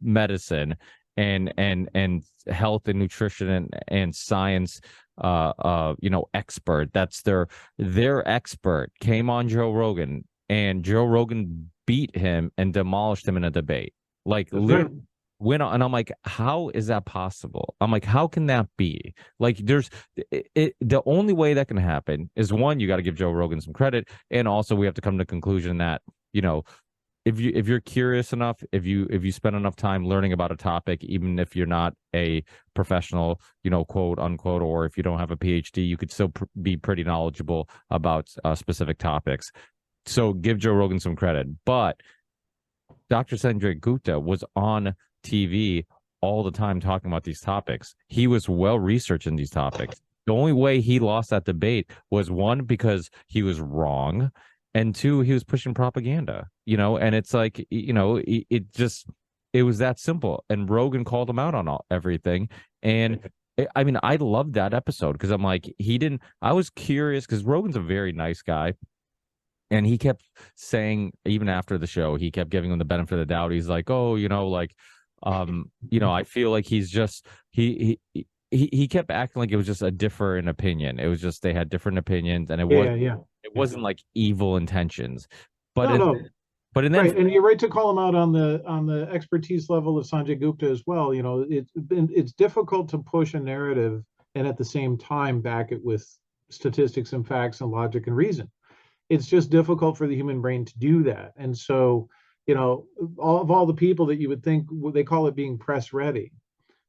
medicine and health and nutrition and science expert. That's their expert came on Joe Rogan, and Joe Rogan beat him and demolished him in a debate. Like literally went on, and I'm like, how is that possible? I'm like, how can that be? Like, the only way that can happen is, one, you got to give Joe Rogan some credit, and also we have to come to the conclusion that if you're curious enough, if you spend enough time learning about a topic, even if you're not a professional, quote unquote, or if you don't have a PhD, you could still be pretty knowledgeable about specific topics. So give Joe Rogan some credit. But Dr. Sanjay Gupta was on TV all the time talking about these topics. He was well researched in these topics. The only way he lost that debate was, one, because he was wrong, and two, he was pushing propaganda, and it's like, it was that simple. And Rogan called him out on everything. And I mean, I loved that episode because I'm like, I was curious because Rogan's a very nice guy. And he kept saying, even after the show, he kept giving him the benefit of the doubt. He's like, oh, I feel like he's just he kept acting like it was just a different opinion. It was just they had different opinions, and Yeah. it wasn't like evil intentions. But No, in no. but and then Right, and you're right to call him out on the expertise level of Sanjay Gupta as well. It's difficult to push a narrative and at the same time back it with statistics and facts and logic and reason. It's just difficult for the human brain to do that. And so, all the people that you would think, they call it being press ready,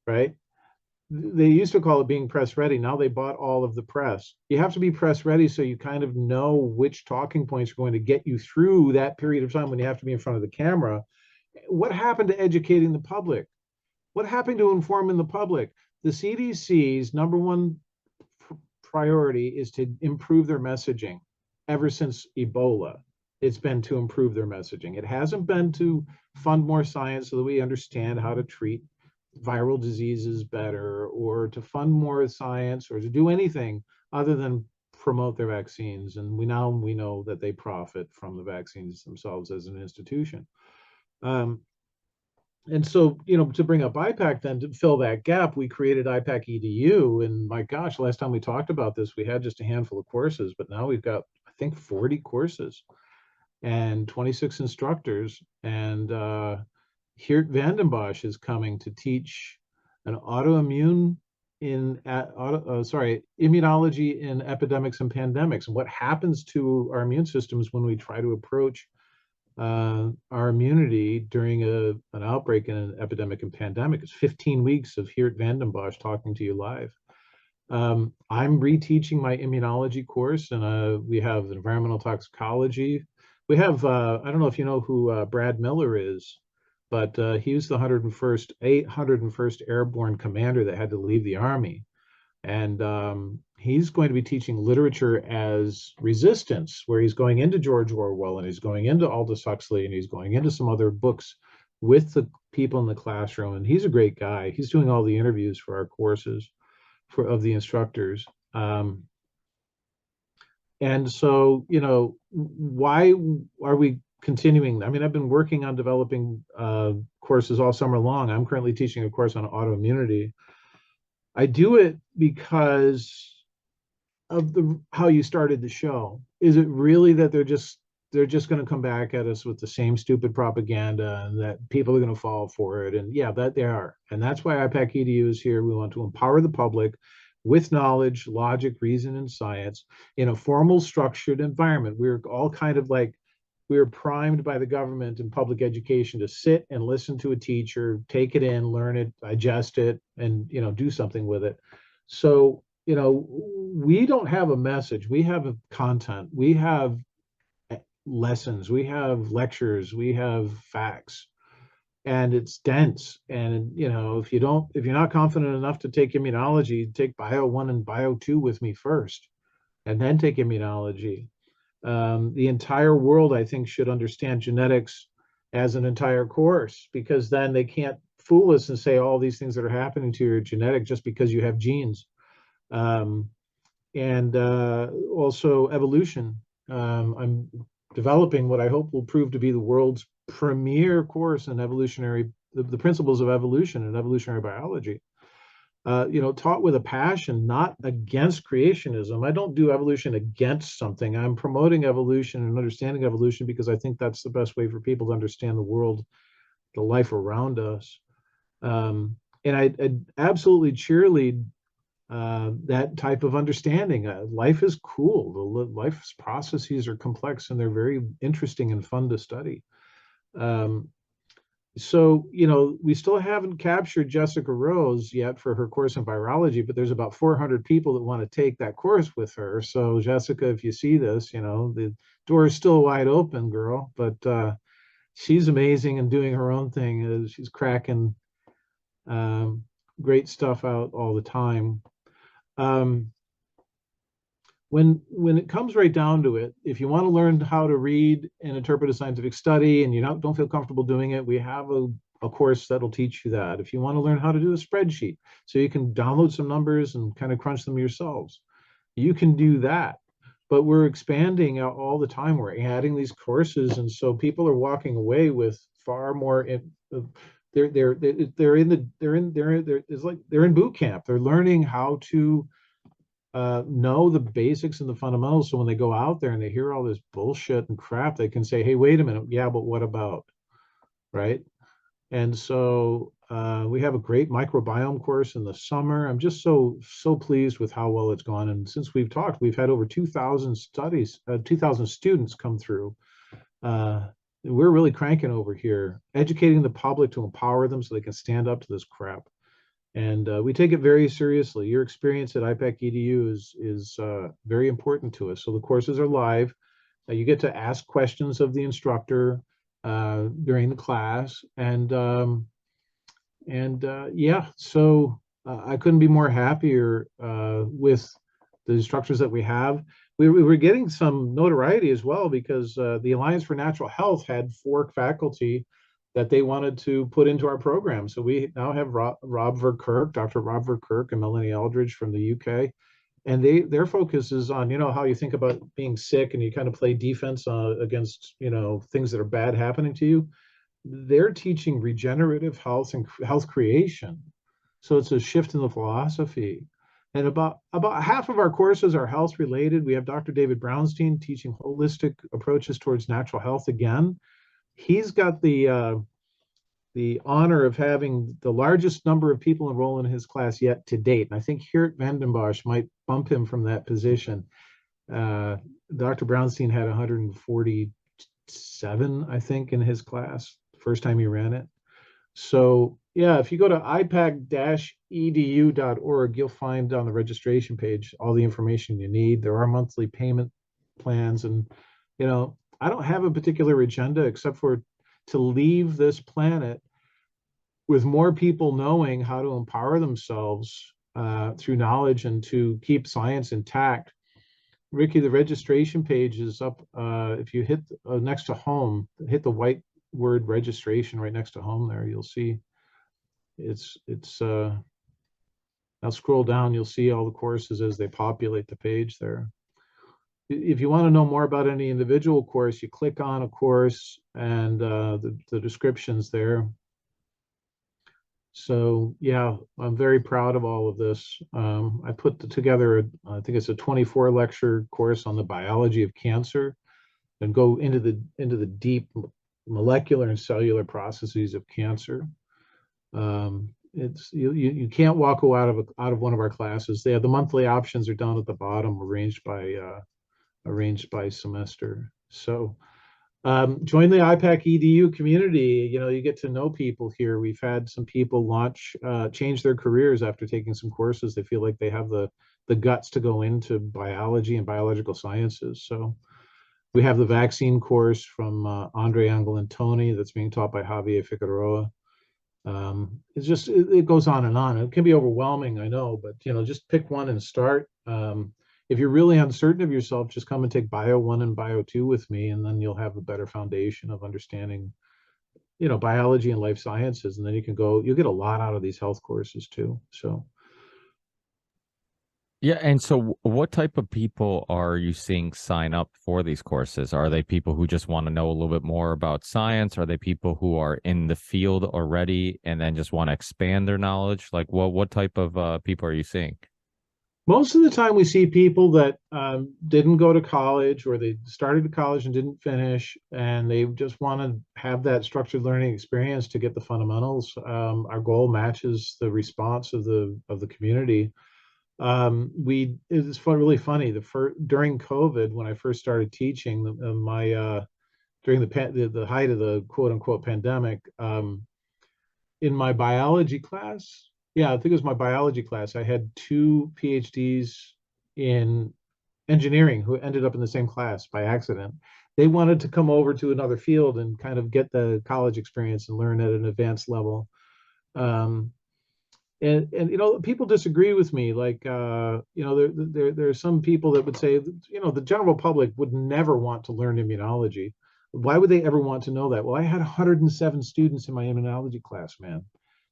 right? They used to call it being press ready. Now they bought all of the press. You have to be press ready so you kind of know which talking points are going to get you through that period of time when you have to be in front of the camera. What happened to educating the public? What happened to informing the public? The CDC's number one priority is to improve their messaging. Ever since Ebola, it's been to improve their messaging. It hasn't been to fund more science so that we understand how to treat viral diseases better, or to fund more science, or to do anything other than promote their vaccines. And we know that they profit from the vaccines themselves as an institution. And so, to bring up IPAC, then to fill that gap, we created IPAC EDU. And my gosh, last time we talked about this, we had just a handful of courses, but now we've got, I think, 40 courses and 26 instructors. And Geert Vandenbosch is coming to teach an immunology in epidemics and pandemics, and what happens to our immune systems when we try to approach our immunity during an outbreak in an epidemic and pandemic. It's 15 weeks of Geert Vandenbosch talking to you live. I'm reteaching my immunology course, and we have environmental toxicology. We have, I don't know if you know who Brad Miller is, but he was the 801st Airborne commander that had to leave the Army. And he's going to be teaching literature as resistance, where he's going into George Orwell, and he's going into Aldous Huxley, and he's going into some other books with the people in the classroom. And he's a great guy. He's doing all the interviews for our courses of the instructors. And so, why are we continuing? I mean, I've been working on developing courses all summer long. I'm currently teaching a course on autoimmunity. I do it because of how you started the show. Is it really that they're just going to come back at us with the same stupid propaganda, and that people are going to fall for it? And yeah, that they are. And that's why IPAC EDU is here. We want to empower the public with knowledge, logic, reason, and science in a formal, structured environment. We're all kind of like, we were primed by the government and public education to sit and listen to a teacher, take it in, learn it, digest it, and do something with it. So we don't have a message. We have a content. We have lessons. We have lectures. We have facts, and it's dense. And if you're not confident enough to take immunology, take Bio 1 and Bio 2 with me first, and then take immunology. The entire world, I think, should understand genetics as an entire course, because then they can't fool us and say all these things that are happening to your genetic just because you have genes. And also evolution. I'm developing what I hope will prove to be the world's premier course in the principles of evolution and evolutionary biology. Taught with a passion, not against creationism. I don't do evolution against something. I'm promoting evolution and understanding evolution because I think that's the best way for people to understand the world, the life around us. And I absolutely cheerlead that type of understanding. Life is cool. Life's processes are complex, and they're very interesting and fun to study. So, we still haven't captured Jessica Rose yet for her course in virology, but there's about 400 people that want to take that course with her. So, Jessica, if you see this, the door is still wide open, girl. But she's amazing and doing her own thing. She's cracking great stuff out all the time. When it comes right down to it, if you want to learn how to read and interpret a scientific study and you don't feel comfortable doing it, we have a course that'll teach you that. If you want to learn how to do a spreadsheet so you can download some numbers and kind of crunch them yourselves, you can do that. but we're expanding out all the time. We're adding these courses, and so people are walking away with far more. They're in the they're it's like they're in boot camp. They're learning how to know the basics and the fundamentals. So when they go out there and they hear all this bullshit and crap, they can say, "Hey, wait a minute, yeah, but what about?" Right? And so we have a great microbiome course in the summer. I'm just so pleased with how well it's gone. And since we've talked, we've had over 2,000 2,000 students come through. Uh, we're really cranking over here, educating the public to empower them so they can stand up to this crap. And we take it very seriously. Your experience at IPAC EDU is very important to us. So the courses are live. You get to ask questions of the instructor during the class, and yeah, so I couldn't be more happier with the instructors that we have. We were getting some notoriety as well because the Alliance for Natural Health had 4 faculty that they wanted to put into our program. So we now have Rob Verkerk, Dr. Rob Verkerk, and Melanie Aldridge from the UK, and their focus is on, how you think about being sick and you kind of play defense against things that are bad happening to you. They're teaching regenerative health and health creation. So it's a shift in the philosophy. And about half of our courses are health related. We have Dr. David Brownstein teaching holistic approaches towards natural health again. He's got the honor of having the largest number of people enroll in his class yet to date. And I think Geert Vandenbosch might bump him from that position. Dr. Brownstein had 147, I think, in his class, the first time he ran it. So yeah, if you go to ipac-edu.org, you'll find on the registration page all the information you need. There are monthly payment plans, and I don't have a particular agenda except for to leave this planet with more people knowing how to empower themselves through knowledge and to keep science intact. Ricky, the registration page is up. If you hit next to home, hit the white word registration right next to home there, you'll see it's I'll scroll down, you'll see all the courses as they populate the page there. If you want to know more about any individual course, you click on a course and the description's there. So yeah, I'm very proud of all of this. I put together, I think it's a 24 lecture course on the biology of cancer, and go into the deep molecular and cellular processes of cancer. It's you can't walk out of one of our classes. The monthly options are down at the bottom, arranged by semester. So join the IPAC EDU community. You get to know people here. We've had some people change their careers after taking some courses. They feel like they have the guts to go into biology and biological sciences. So we have the vaccine course from Andre Angelantoni that's being taught by Javier Figueroa. It goes on and on. It can be overwhelming, I know, but just pick one and start. If you're really uncertain of yourself, just come and take Bio 1 and Bio 2 with me, and then you'll have a better foundation of understanding, biology and life sciences. And then you'll get a lot out of these health courses too. So. Yeah, and so what type of people are you seeing sign up for these courses? Are they people who just want to know a little bit more about science? Are they people who are in the field already and then just want to expand their knowledge? Like, what type of people are you seeing? Most of the time we see people that didn't go to college, or they started college and didn't finish, and they just want to have that structured learning experience to get the fundamentals. Our goal matches the response of the community. It's really funny. During COVID, when I first started teaching, during the height of the quote unquote pandemic, in my biology class, yeah, I think it was my biology class, I had 2 PhDs in engineering who ended up in the same class by accident. They wanted to come over to another field and kind of get the college experience and learn at an advanced level. And people disagree with me. Like there are some people that would say, the general public would never want to learn immunology. Why would they ever want to know that? Well, I had 107 students in my immunology class, man.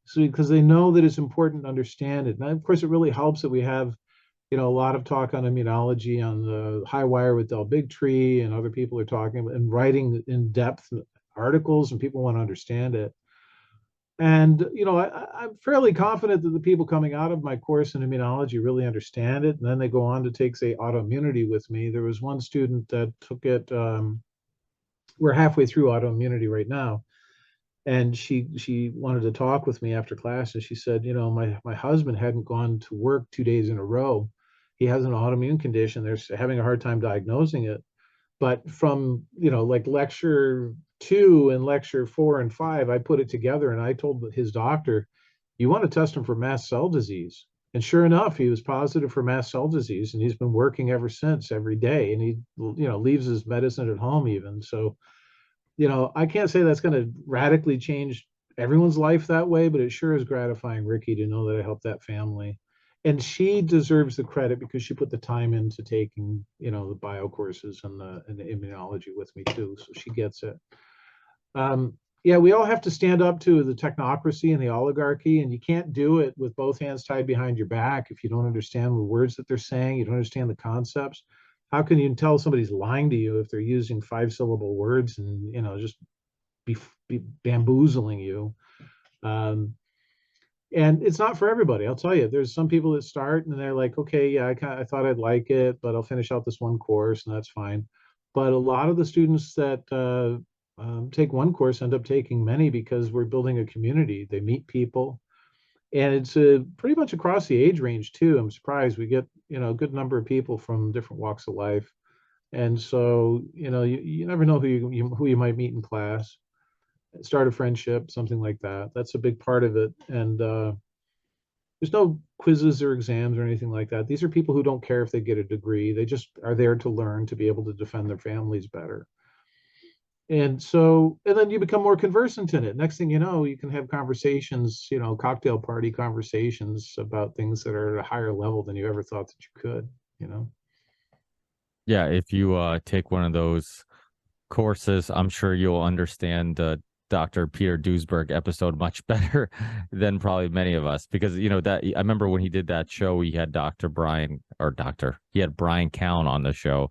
So because they know that it's important to understand it. And of course, it really helps that we have a lot of talk on immunology on the High Wire with Del Bigtree, and other people are talking and writing in depth articles, and people want to understand it. And I'm fairly confident that the people coming out of my course in immunology really understand it, and then they go on to take, say, autoimmunity with me. There was one student that took it. We're halfway through autoimmunity right now, and she wanted to talk with me after class, and she said, my husband hadn't gone to work 2 days in a row. He has an autoimmune condition. They're having a hard time diagnosing it. But from, like lecture 2 and lecture 4 and 5, I put it together and I told his doctor, you want to test him for mast cell disease. And sure enough, he was positive for mast cell disease, and he's been working ever since, every day. And he, leaves his medicine at home even. So, I can't say that's going to radically change everyone's life that way, but it sure is gratifying, Ricky, to know that I helped that family. And she deserves the credit because she put the time into taking, the bio courses and the immunology with me too. So she gets it. Yeah, we all have to stand up to the technocracy and the oligarchy, and you can't do it with both hands tied behind your back if you don't understand the words that they're saying, you don't understand the concepts. How can you tell somebody's lying to you if they're using 5-syllable words and, just be bamboozling you? And it's not for everybody. I'll tell you, there's some people that start and they're like, okay, yeah, I thought I'd like it, but I'll finish out this one course and that's fine. But a lot of the students that take one course end up taking many because we're building a community. They meet people, and it's pretty much across the age range too. I'm surprised we get, a good number of people from different walks of life. And so, you never know who you might meet in class, start a friendship, something like that. That's a big part of it. And there's no quizzes or exams or anything like that. These are people who don't care if they get a degree. They just are there to learn, to be able to defend their families better. And so, and then you become more conversant in it. Next thing you know, you can have conversations, cocktail party conversations about things that are at a higher level than you ever thought that you could. Yeah, if you take one of those courses, I'm sure you'll understand Dr. Peter Duesberg episode much better than probably many of us, because that I remember when he did that show, he had he had Brian Cowan on the show,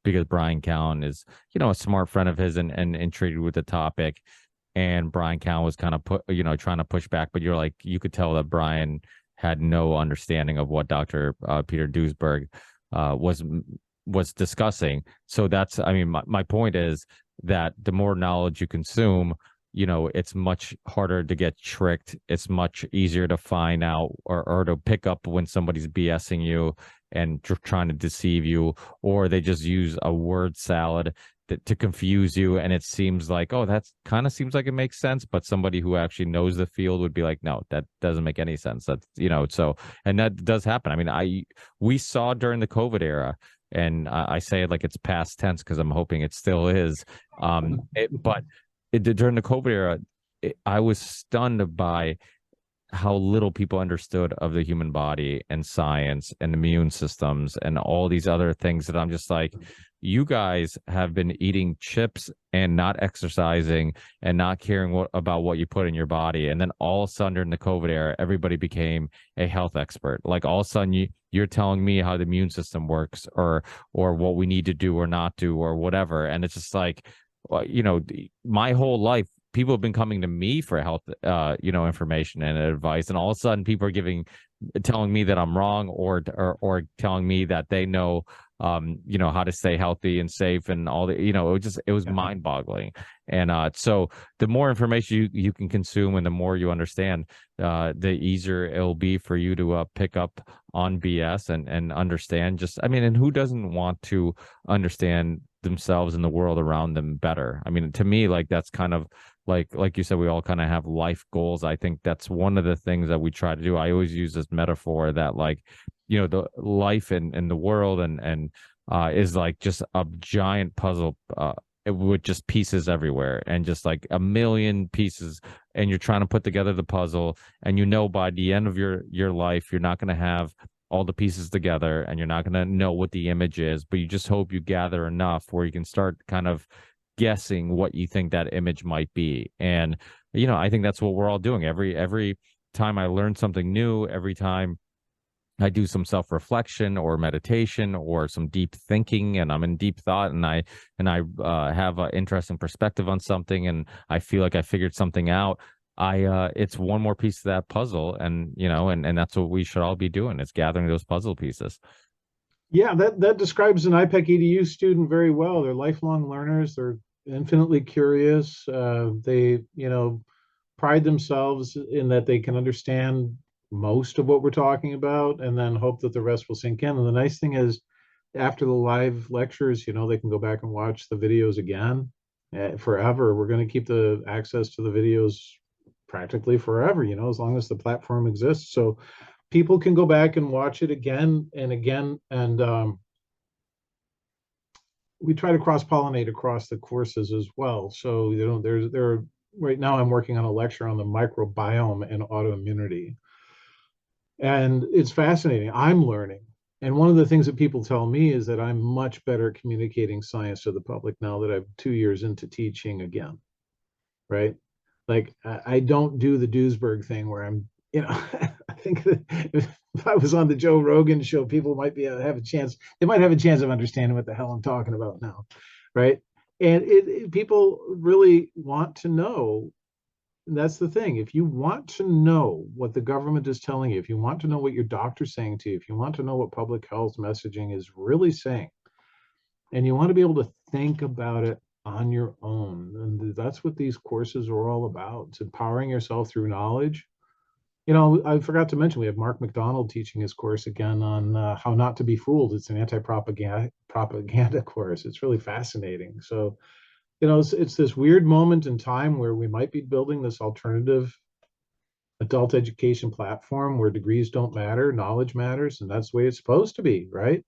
because Brian Cowan is a smart friend of his and intrigued with the topic, and Brian Cowan was kind of trying to push back, but you could tell that Brian had no understanding of what Dr. Peter Duesberg was discussing. So that's, I mean, my point is that the more knowledge you consume, it's much harder to get tricked. It's much easier to find out or to pick up when somebody's BSing you and trying to deceive you, or they just use a word salad to confuse you. And it seems like, oh, that kind of seems like it makes sense. But somebody who actually knows the field would be like, no, that doesn't make any sense. That's, so, and that does happen. I mean, we saw during the COVID era, and I say it like it's past tense because I'm hoping it still is. But during the COVID era, I was stunned by how little people understood of the human body and science and immune systems and all these other things that I'm just like, you guys have been eating chips and not exercising and not caring about what you put in your body. And then all of a sudden during the COVID era, everybody became a health expert. Like all of a sudden you're telling me how the immune system works or what we need to do or not do or whatever. And it's just like, my whole life, people have been coming to me for health, information and advice. And all of a sudden people are telling me that I'm wrong or telling me that they know, how to stay healthy and safe and all the, it was mind boggling. And so the more information you can consume and the more you understand, the easier it'll be for you to pick up on BS and understand and who doesn't want to understand themselves and the world around them better? I mean, to me, like that's kind of like you said, we all kind of have life goals. I think that's one of the things that we try to do. I always use this metaphor that the life in the world and is like just a giant puzzle with just pieces everywhere and just like a million pieces, and you're trying to put together the puzzle, and by the end of your life you're not going to have all the pieces together and you're not going to know what the image is, but you just hope you gather enough where you can start kind of guessing what you think that image might be. And I think that's what we're all doing every time I learn something new, every time I do some self-reflection or meditation or some deep thinking, and I'm in deep thought, and I have an interesting perspective on something, and I feel like I figured something out. It's one more piece of that puzzle, and and that's what we should all be doing, is gathering those puzzle pieces. Yeah, that describes an IPEC EDU student very well. They're lifelong learners. They're infinitely curious. They, pride themselves in that they can understand most of what we're talking about, and then hope that the rest will sink in. And the nice thing is, after the live lectures, they can go back and watch the videos again forever. We're going to keep the access to the videos practically forever, as long as the platform exists. So people can go back and watch it again and again. And we try to cross-pollinate across the courses as well. So, there right now I'm working on a lecture on the microbiome and autoimmunity. And it's fascinating. I'm learning. And one of the things that people tell me is that I'm much better at communicating science to the public now that I'm 2 years into teaching again, right? Like, I don't do the Duesberg thing where I'm, I think that if I was on the Joe Rogan show, people might have a chance. They might have a chance of understanding what the hell I'm talking about now, right? And people really want to know. And that's the thing. If you want to know what the government is telling you, if you want to know what your doctor's saying to you, if you want to know what public health messaging is really saying, and you want to be able to think about it on your own, and that's what these courses are all about. It's empowering yourself through knowledge. I forgot to mention we have Mark McDonald teaching his course again on how not to be fooled. It's an anti-propaganda course. It's really fascinating. So, it's this weird moment in time where we might be building this alternative adult education platform where degrees don't matter, knowledge matters, and that's the way it's supposed to be, right?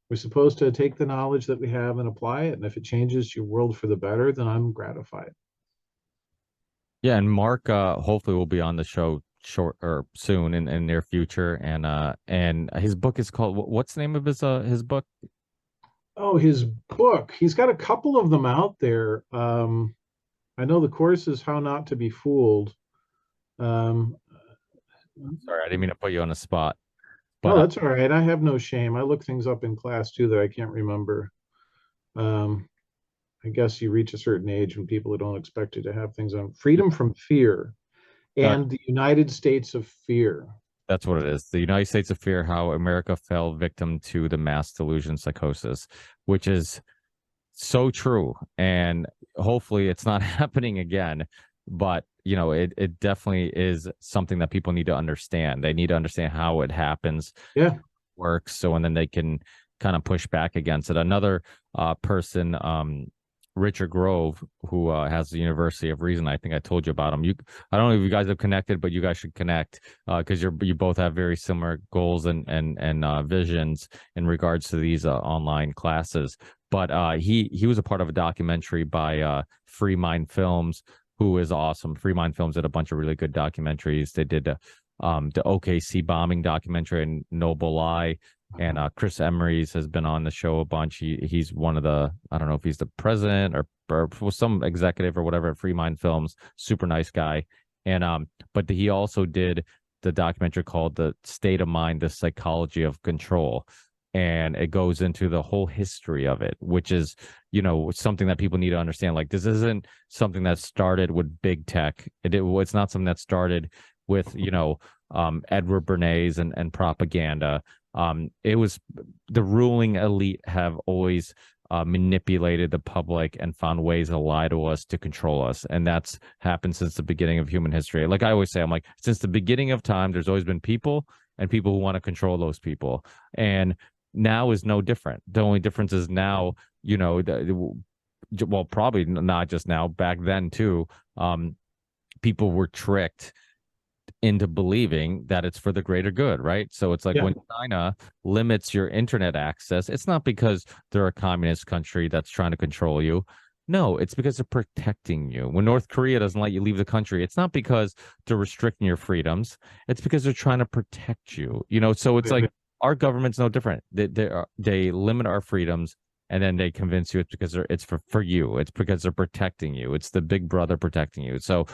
We're supposed to take the knowledge that we have and apply it. And if it changes your world for the better, then I'm gratified. Yeah, and Mark hopefully will be on the show short or soon in near future, and his book is called, what's the name of his book? Oh, his book. He's got a couple of them out there. I know the course is How Not to Be Fooled. Sorry, I didn't mean to put you on the spot. But that's all right. I have no shame. I look things up in class too that I can't remember. I guess you reach a certain age when people don't expect you to have things on. Freedom from Fear and the United States of Fear. That's what it is. The United States of Fear, How America Fell Victim to the Mass Delusion Psychosis, which is so true. And hopefully it's not happening again. But, it definitely is something that people need to understand. They need to understand how it happens, works. So, and then they can kind of push back against it. Another person, Richard Grove, who has the University of Reason. I think I told you about him. I don't know if you guys have connected, but you guys should connect because you both have very similar goals and visions in regards to these online classes. But he was a part of a documentary by Free Mind Films, who is awesome. Free Mind Films did a bunch of really good documentaries. They did the OKC bombing documentary and Noble Lie. And Chris Emery's has been on the show a bunch. He's one of the, I don't know if he's the president or some executive or whatever at Free Mind Films. Super nice guy. And but he also did the documentary called The State of Mind, The Psychology of Control. And it goes into the whole history of it, which is, something that people need to understand. Like, this isn't something that started with big tech. It's not something that started with, Edward Bernays and propaganda. It was the ruling elite have always manipulated the public and found ways to lie to us, to control us. And that's happened since the beginning of human history. Like I always say, I'm like, since the beginning of time, there's always been people and people who want to control those people. And now is no different. The only difference is now, well, probably not just now, back then too, people were tricked into believing that it's for the greater good, right? So it's like when China limits your internet access, it's not because they're a communist country that's trying to control you. No, it's because they're protecting you. When North Korea doesn't let you leave the country, it's not because they're restricting your freedoms. It's because they're trying to protect you. So it's like our government's no different. They limit our freedoms and then they convince you it's because it's for you. It's because they're protecting you. It's the big brother protecting you. So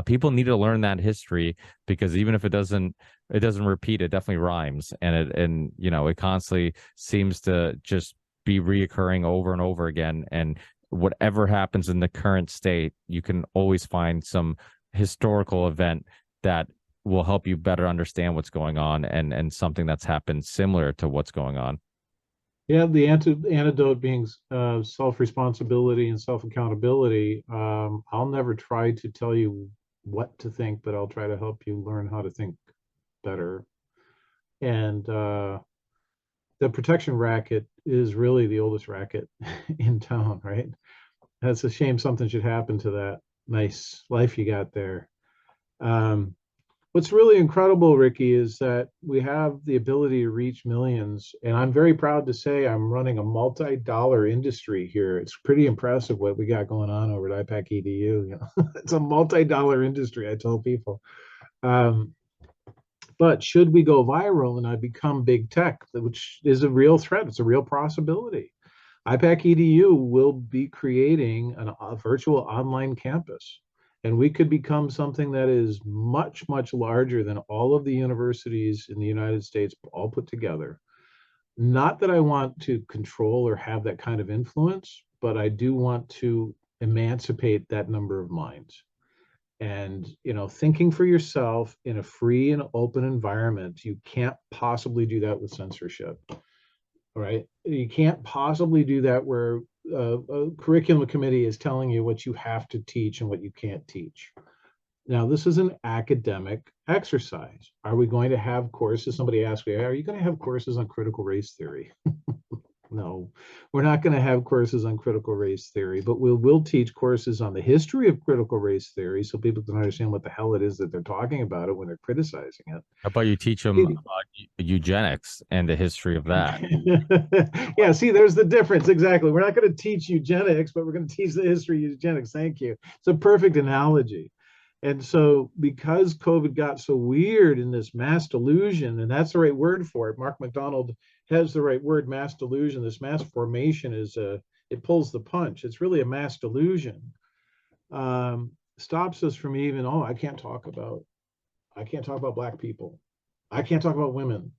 people need to learn that history, because even if it doesn't repeat, it definitely rhymes, and it constantly seems to just be reoccurring over and over again. And whatever happens in the current state, you can always find some historical event that will help you better understand what's going on, and something that's happened similar to what's going on. Yeah, the antidote being self-responsibility and self-accountability. I'll never try to tell you what to think, but I'll try to help you learn how to think better. And the protection racket is really the oldest racket in town, right? That's a shame something should happen to that nice life you got there. Um, What's really incredible, Ricky, is that we have the ability to reach millions. And I'm very proud to say I'm running a multi-dollar industry here. It's pretty impressive what we got going on over at IPAC EDU. It's a multi-dollar industry, I tell people. But should we go viral and I become big tech, which is a real threat, it's a real possibility. IPAC EDU will be creating a virtual online campus, and we could become something that is much, much larger than all of the universities in the United States all put together. Not that I want to control or have that kind of influence, but I do want to emancipate that number of minds. And thinking for yourself in a free and open environment, you can't possibly do that with censorship. Right? You can't possibly do that where a curriculum committee is telling you what you have to teach and what you can't teach. Now, this is an academic exercise. Are we going to have courses? Somebody asked me, are you going to have courses on critical race theory? No, we're not going to have courses on critical race theory, but we will teach courses on the history of critical race theory so people can understand what the hell it is that they're talking about it when they're criticizing it. How about you teach them about eugenics and the history of that? Yeah, see, there's the difference. Exactly. We're not going to teach eugenics, but we're going to teach the history of eugenics. Thank you. It's a perfect analogy. And so, because COVID got so weird in this mass delusion, and that's the right word for it, Mark McDonald has the right word, mass delusion. This mass formation it pulls the punch. It's really a mass delusion. Stops us from even, I can't talk about Black people. I can't talk about women.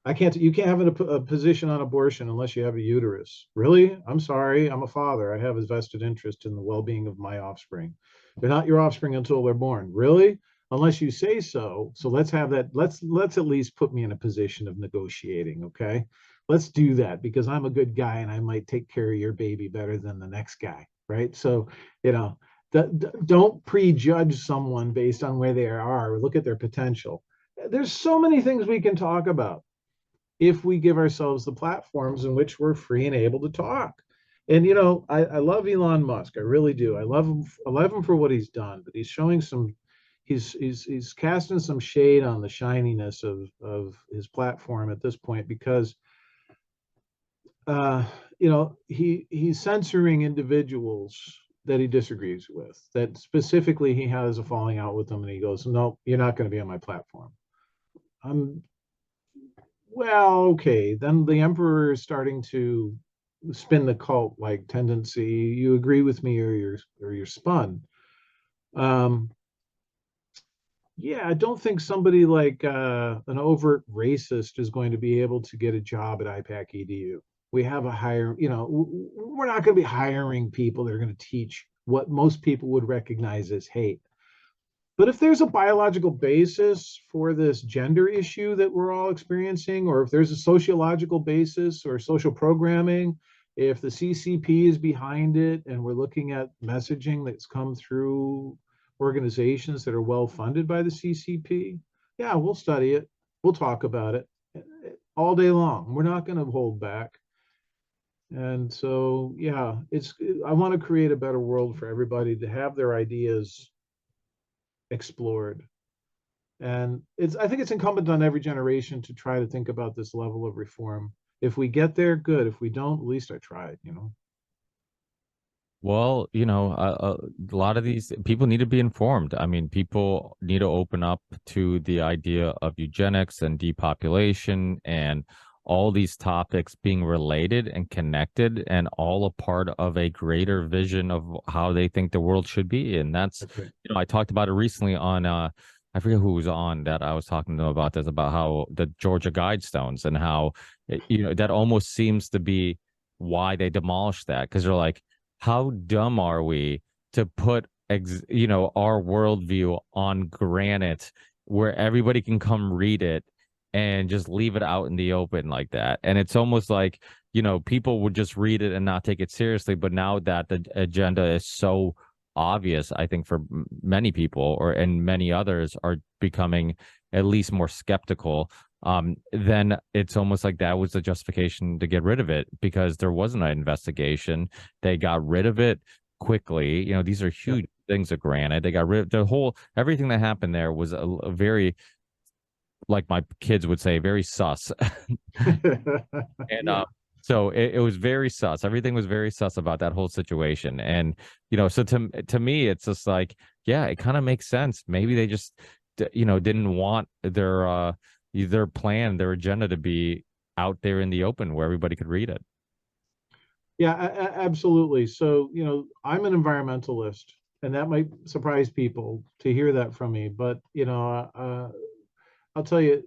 You can't have a position on abortion unless you have a uterus. Really? I'm sorry. I'm a father. I have a vested interest in the well-being of my offspring. They're not your offspring until they're born. Really? Unless you say so. So let's have that. Let's at least put me in a position of negotiating. Okay. Let's do that because I'm a good guy and I might take care of your baby better than the next guy. Right. So, don't prejudge someone based on where they are or look at their potential. There's so many things we can talk about if we give ourselves the platforms in which we're free and able to talk. And I love Elon Musk. I really do. I love him. I love him for what he's done, but he's showing some. He's casting some shade on the shininess of his platform at this point because he's censoring individuals that he disagrees with. That specifically he has a falling out with them, and he goes, "No, you're not going to be on my platform." Well, okay, then the emperor is starting to spin the cult-like tendency. You agree with me, or you're spun. Yeah, I don't think somebody like an overt racist is going to be able to get a job at IPAC EDU. We have we're not going to be hiring people that are going to teach what most people would recognize as hate. But if there's a biological basis for this gender issue that we're all experiencing, or if there's a sociological basis or social programming, if the CCP is behind it and we're looking at messaging that's come through organizations that are well funded by the CCP, yeah, we'll study it. We'll talk about it all day long. We're not going to hold back. And so, yeah, I want to create a better world for everybody to have their ideas explored. And I think it's incumbent on every generation to try to think about this level of reform. If we get there, good. If we don't, at least I tried. Well, a lot of these people need to be informed. I mean, people need to open up to the idea of eugenics and depopulation and all these topics being related and connected and all a part of a greater vision of how they think the world should be. And that's, That's right. I talked about it recently on I forget who was on that I was talking to them about this, about how the Georgia Guidestones and how that almost seems to be why they demolished that, because they're like, how dumb are we to put our worldview on granite where everybody can come read it and just leave it out in the open like that. And it's almost like, people would just read it and not take it seriously. But now that the agenda is so obvious, I think for many people and many others are becoming at least more skeptical, then it's almost like that was the justification to get rid of it, because there wasn't an investigation. They got rid of it quickly. These are huge things of granite. They got rid of everything that happened there was a very, like my kids would say, very sus. And Yeah. so it was very sus. Everything was very sus about that whole situation. And so to me, it's just like, yeah, it kind of makes sense. Maybe they just didn't want their plan, their agenda to be out there in the open where everybody could read it. Yeah, absolutely. So, I'm an environmentalist, and that might surprise people to hear that from me. But, I'll tell you,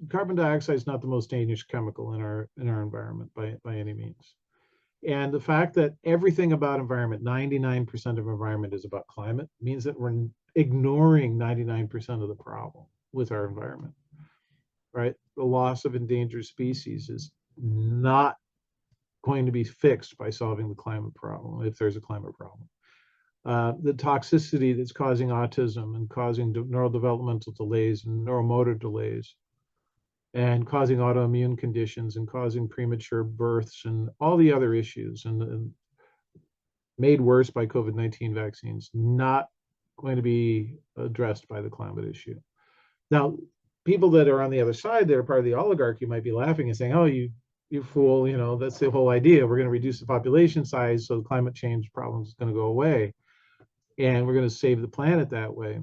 carbon dioxide is not the most dangerous chemical in our environment by any means. And the fact that everything about environment, 99% of environment is about climate, means that we're ignoring 99% of the problem with our environment, right? The loss of endangered species is not going to be fixed by solving the climate problem, if there's a climate problem. The toxicity that's causing autism and causing neurodevelopmental delays and neuromotor delays and causing autoimmune conditions and causing premature births and all the other issues, and made worse by COVID-19 vaccines, not going to be addressed by the climate issue. Now, people that are on the other side that are part of the oligarchy might be laughing and saying, oh, you fool, that's the whole idea. We're going to reduce the population size, so the climate change problem is going to go away, and we're going to save the planet that way.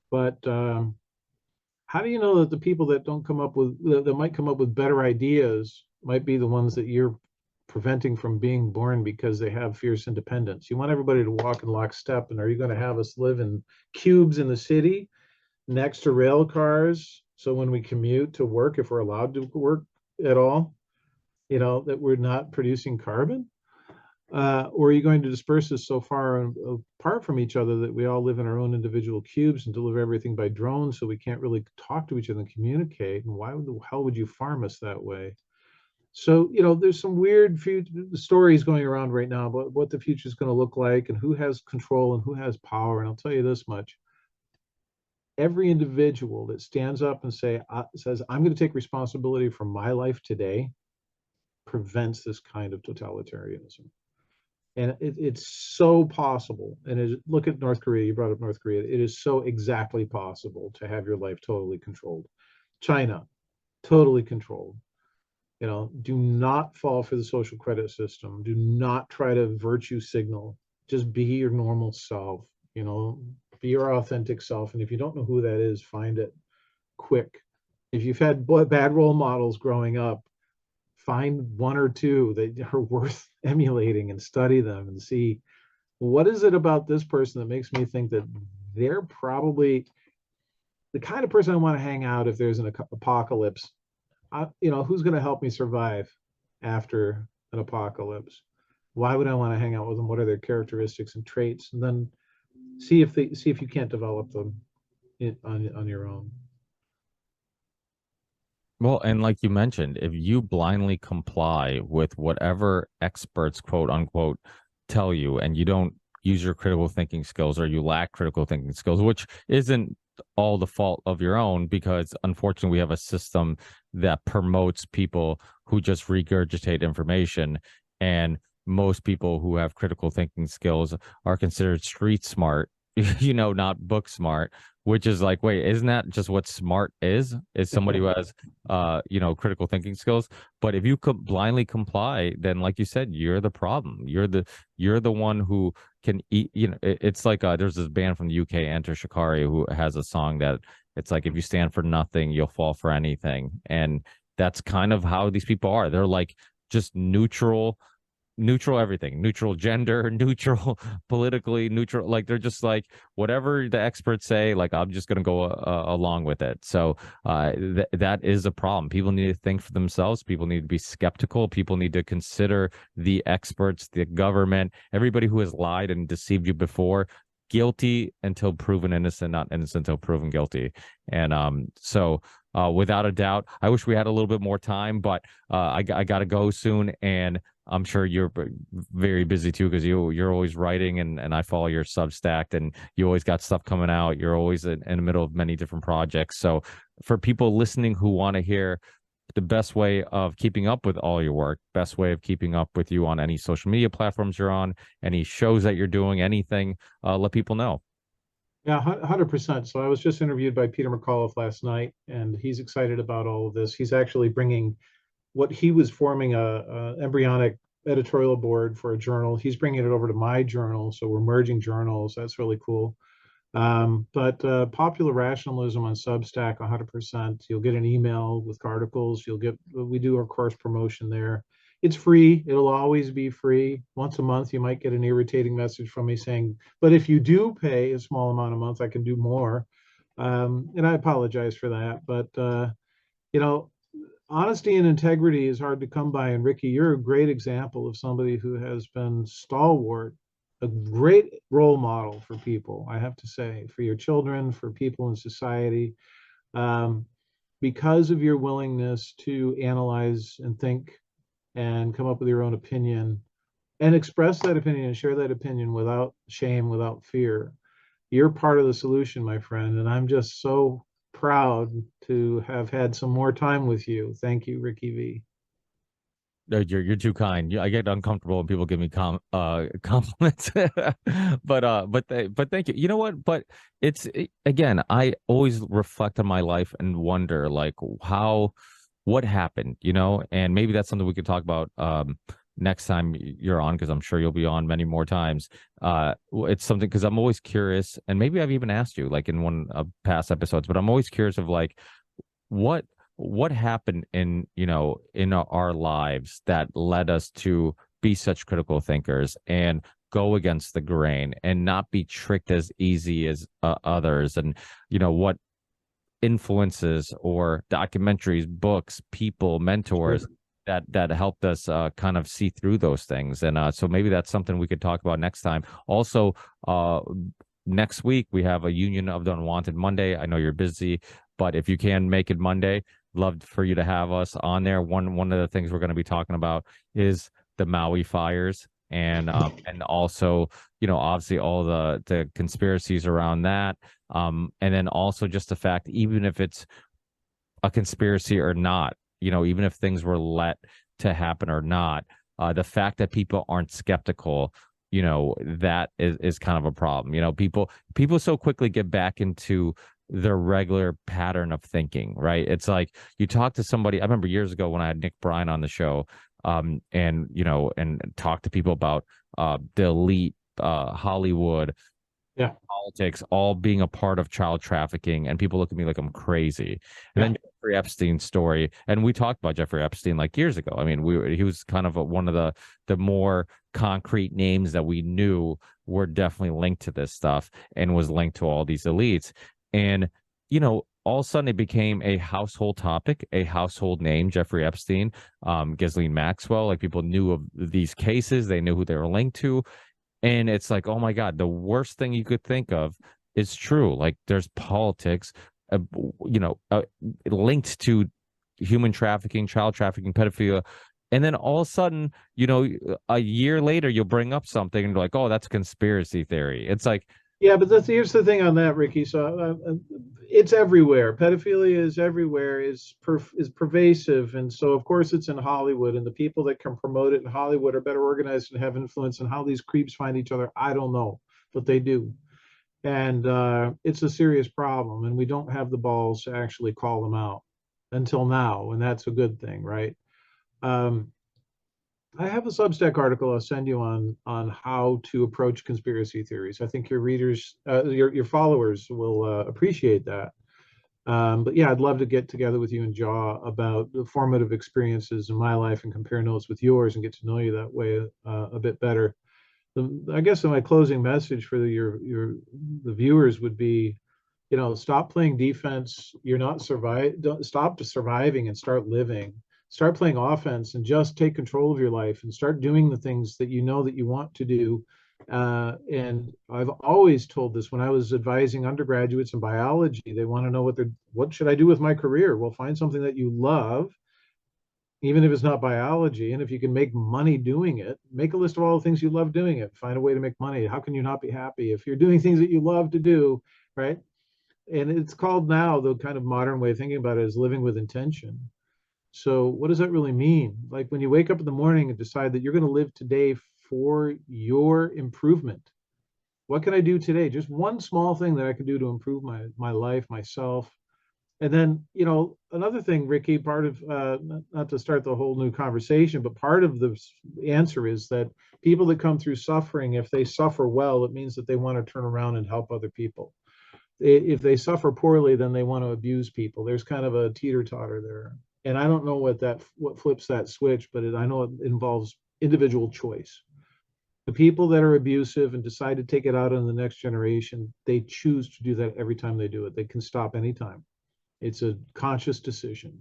But how do you know that the people that might come up with better ideas might be the ones that you're preventing from being born because they have fierce independence? You want everybody to walk in lockstep, and are you going to have us live in cubes in the city next to rail cars? So when we commute to work, if we're allowed to work at all, that we're not producing carbon? Or are you going to disperse us so far apart from each other that we all live in our own individual cubes and deliver everything by drone, so we can't really talk to each other and communicate? And why the hell would you farm us that way? So, there's some weird stories going around right now about what the future is going to look like and who has control and who has power. And I'll tell you this much. Every individual that stands up and says, I'm going to take responsibility for my life today, prevents this kind of totalitarianism. And it's so possible. And look at North Korea. You brought up North Korea. It is so exactly possible to have your life totally controlled. China, totally controlled. Do not fall for the social credit system. Do not try to virtue signal. Just be your normal self. Be your authentic self. And if you don't know who that is, find it quick. If you've had bad role models growing up, find one or two that are worth emulating and study them and see, what is it about this person that makes me think that they're probably the kind of person I want to hang out if there's an apocalypse. Who's going to help me survive after an apocalypse? Why would I want to hang out with them? What are their characteristics and traits? And then see if you can't develop them on your own. Well, and like you mentioned, if you blindly comply with whatever experts, quote unquote, tell you, and you don't use your critical thinking skills, or you lack critical thinking skills, which isn't all the fault of your own, because unfortunately we have a system that promotes people who just regurgitate information, and most people who have critical thinking skills are considered street smart, not book smart, which is like, wait, isn't that just what smart is somebody who has critical thinking skills? But if you could blindly comply, then like you said, you're the problem. You're the one who can eat. It's like there's this band from the UK, Enter Shikari, who has a song that It's like if you stand for nothing, you'll fall for anything. And that's kind of how these people are. They're like just neutral everything, neutral gender, neutral politically, neutral, like they're just like whatever the experts say, like I'm just going to go along with it. So that is a problem. People need to think for themselves. People need to be skeptical. People need to consider the experts, the government, everybody who has lied and deceived you before, guilty until proven innocent, not innocent until proven guilty. And without a doubt, I wish we had a little bit more time, but I got to go soon. And I'm sure you're very busy too, because you're always writing, and I follow your Substack, and you always got stuff coming out. You're always in the middle of many different projects. So for people listening who want to hear the best way of keeping up with all your work, best way of keeping up with you on any social media platforms you're on, any shows that you're doing, anything, let people know. Yeah, 100%. So I was just interviewed by Peter McAuliffe last night, and he's excited about all of this. He's actually bringing what he was forming a embryonic editorial board for a journal. He's bringing it over to my journal, so we're merging journals. That's really cool. But Popular Rationalism on Substack, 100%. You'll get an email with articles. We do our course promotion there. It's free. It'll always be free. Once a month, you might get an irritating message from me saying, but if you do pay a small amount a month, I can do more. And I apologize for that. But, you know, honesty and integrity is hard to come by. And Ricky, you're a great example of somebody who has been stalwart, a great role model for people, I have to say, for your children, for people in society, because of your willingness to analyze and think and come up with your own opinion and express that opinion and share that opinion without shame, without fear. You're part of the solution, my friend, and I'm just so proud to have had some more time with you. Thank you, Ricky V. No, you're too kind. I get uncomfortable when people give me compliments, but thank you. You know what? But again, I always reflect on my life and wonder like what happened, and maybe that's something we could talk about next time you're on, because I'm sure you'll be on many more times. It's something because I'm always curious, and maybe I've even asked you like in one of past episodes, but I'm always curious of like what happened in our lives that led us to be such critical thinkers and go against the grain and not be tricked as easy as others, and what influences or documentaries, books, people, mentors that helped us kind of see through those things. And so maybe that's something we could talk about next time. Also, next week we have a Union of the Unwanted Monday. I know you're busy, but if you can make it Monday, love for you to have us on there. One of the things we're going to be talking about is the Maui fires, and also obviously all the conspiracies around that, and then also just the fact, even if it's a conspiracy or not, even if things were let to happen or not, the fact that people aren't skeptical, that is kind of a problem. People so quickly get back into their regular pattern of thinking, right? It's like you talk to somebody. I remember years ago when I had Nick Bryan on the show, and talk to people about the elite, Hollywood, Yeah. politics, all being a part of child trafficking, and people look at me like I'm crazy. And then Jeffrey Epstein's story, and we talked about Jeffrey Epstein like years ago. I mean, he was kind of one of the more concrete names that we knew were definitely linked to this stuff and was linked to all these elites. And all of a sudden it became a household topic, a household name, Jeffrey Epstein, Ghislaine Maxwell. Like, people knew of these cases, they knew who they were linked to. And it's like, oh my God, the worst thing you could think of is true. Like, there's politics, linked to human trafficking, child trafficking, pedophilia. And then all of a sudden, a year later, you'll bring up something and be like, oh, that's conspiracy theory. It's like, yeah, but here's the thing on that, Ricky. So it's everywhere. Pedophilia is everywhere, is pervasive, and so of course it's in Hollywood. And the people that can promote it in Hollywood are better organized and have influence. And how these creeps find each other, I don't know, but they do. And it's a serious problem. And we don't have the balls to actually call them out until now, and that's a good thing, right? I have a Substack article I'll send you on how to approach conspiracy theories. I think your readers, your followers will appreciate that. But yeah, I'd love to get together with you and Jaw about the formative experiences in my life and compare notes with yours and get to know you that way a bit better. I guess my closing message for the viewers would be, stop playing defense. You're not survive. Don't stop surviving and start living. Start playing offense and just take control of your life and start doing the things that you know that you want to do. And I've always told this when I was advising undergraduates in biology. They want to know what should I do with my career? Well, find something that you love, even if it's not biology. And if you can make money doing it, make a list of all the things you love doing it. Find a way to make money. How can you not be happy if you're doing things that you love to do, right? And it's called now, the kind of modern way of thinking about it is living with intention. So what does that really mean? Like when you wake up in the morning and decide that you're going to live today for your improvement. What can I do today? Just one small thing that I can do to improve my life, myself. And then, another thing, Ricky, part of, not to start the whole new conversation, but part of the answer is that people that come through suffering, if they suffer well, it means that they want to turn around and help other people. If they suffer poorly, then they want to abuse people. There's kind of a teeter-totter there. And I don't know what flips that switch, but I know it involves individual choice. The people that are abusive and decide to take it out on the next generation, they choose to do that every time they do it. They can stop anytime. It's a conscious decision.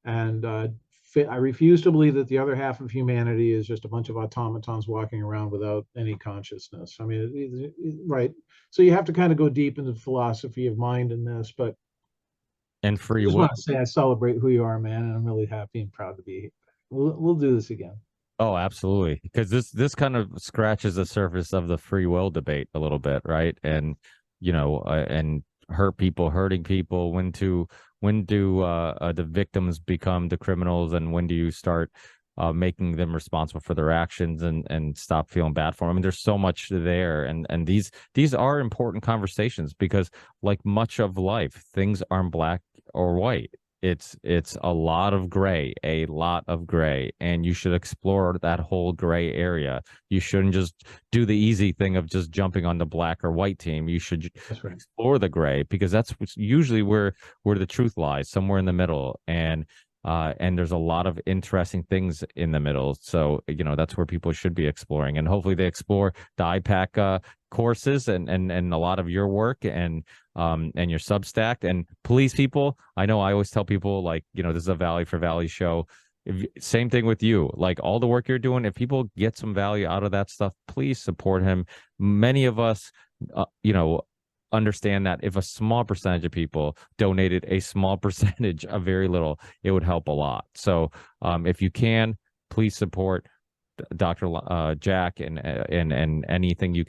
And I refuse to believe that the other half of humanity is just a bunch of automatons walking around without any consciousness. I mean, right. So you have to kind of go deep into the philosophy of mind in this, but And I free just will. want to say I celebrate who you are, man, and I'm really happy and proud to be here. We'll do this again. Oh, absolutely. Because this kind of scratches the surface of the free will debate a little bit, right? And and hurting people. When do the victims become the criminals, and when do you start making them responsible for their actions and stop feeling bad for them? I mean, there's so much there, and these are important conversations because, like much of life, things aren't black or white. It's a lot of gray, and you should explore that whole gray area. You shouldn't just do the easy thing of just jumping on the black or white team. You should explore the gray because that's usually where the truth lies, somewhere in the middle. And there's a lot of interesting things in the middle. So, that's where people should be exploring. And hopefully they explore the IPAC courses and a lot of your work and your Substack. And please, people, I know I always tell people, like, this is a Valley for Valley show. Same thing with you, like all the work you're doing. If people get some value out of that stuff, please support him. Many of us, understand that if a small percentage of people donated a small percentage of very little, it would help a lot. So if you can, please support Dr. Jack and anything you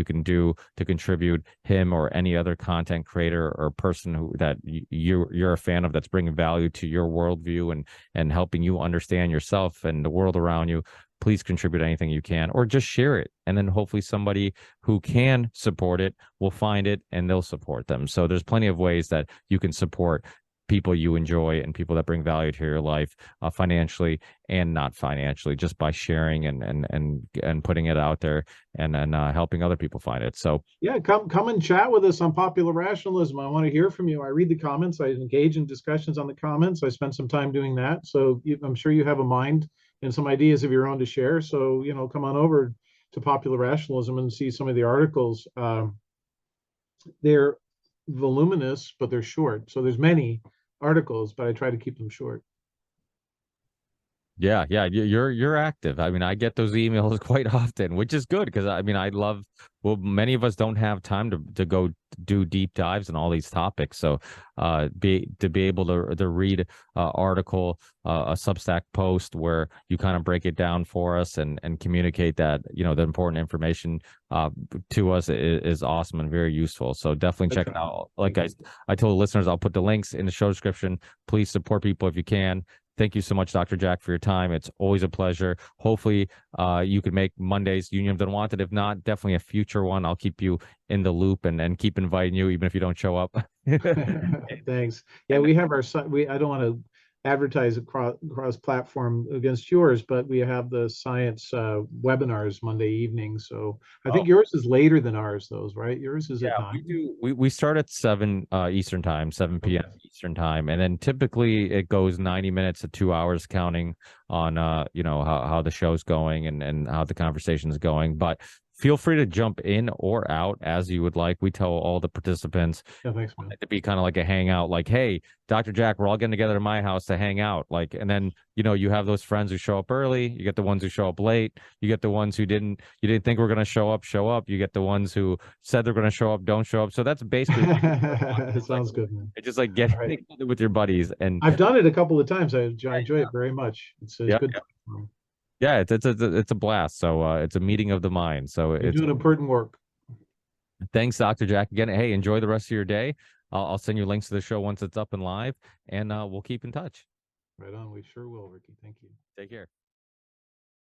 can do to contribute him or any other content creator or person that you're a fan of that's bringing value to your worldview and helping you understand yourself and the world around you. Please contribute anything you can, or just share it. And then hopefully somebody who can support it will find it and they'll support them. So there's plenty of ways that you can support people you enjoy and people that bring value to your life, financially and not financially, just by sharing and putting it out there and helping other people find it. So yeah, come and chat with us on Popular Rationalism. I want to hear from you. I read the comments. I engage in discussions on the comments. I spend some time doing that. So I'm sure you have a mind and some ideas of your own to share. So, come on over to Popular Rationalism and see some of the articles. They're voluminous, but they're short. So there's many articles, but I try to keep them short. Yeah, you're active. I mean, I get those emails quite often, which is good because I mean, many of us don't have time to go do deep dives on all these topics. So be able to read article, a Substack post where you kind of break it down for us and communicate that, the important information to us is awesome and very useful. So definitely check it out. Like I told the listeners, I'll put the links in the show description. Please support people if you can. Thank you so much, Dr. Jack, for your time. It's always a pleasure. Hopefully, you can make Monday's Union of the Unwanted. If not, definitely a future one. I'll keep you in the loop and keep inviting you, even if you don't show up. Thanks. Yeah, we have our son. I don't want to advertise across platform against yours, but we have the science webinars Monday evening. So I think yours is later than ours, those, right? Yours is at Yeah, 9. we start at 7 Eastern time, 7 p.m. Eastern time, and then typically it goes 90 minutes to 2 hours counting on how the show's going and how the conversation is going. But feel free to jump in or out as you would like. We tell all the participants Yeah, thanks, man. to be kind of like a hangout, like, hey, Dr. Jack, we're all getting together in my house to hang out. Like, and then you have those friends who show up early, you get the ones who show up late, you get the ones who didn't think we're gonna show up, you get the ones who said they're gonna show up, don't show up. So that's basically Sounds good, man. it's just like getting All right. together with your buddies. And I've done it a couple of times. I enjoy it very much. It's yeah, good. yeah, it's a blast. So it's a meeting of the mind. So You're it's doing important work. thanks, Dr. Jack. Again, hey, enjoy the rest of your day. I'll send you links to the show once it's up and live, and we'll keep in touch. Right on. We sure will, Ricky. Thank you. Take care.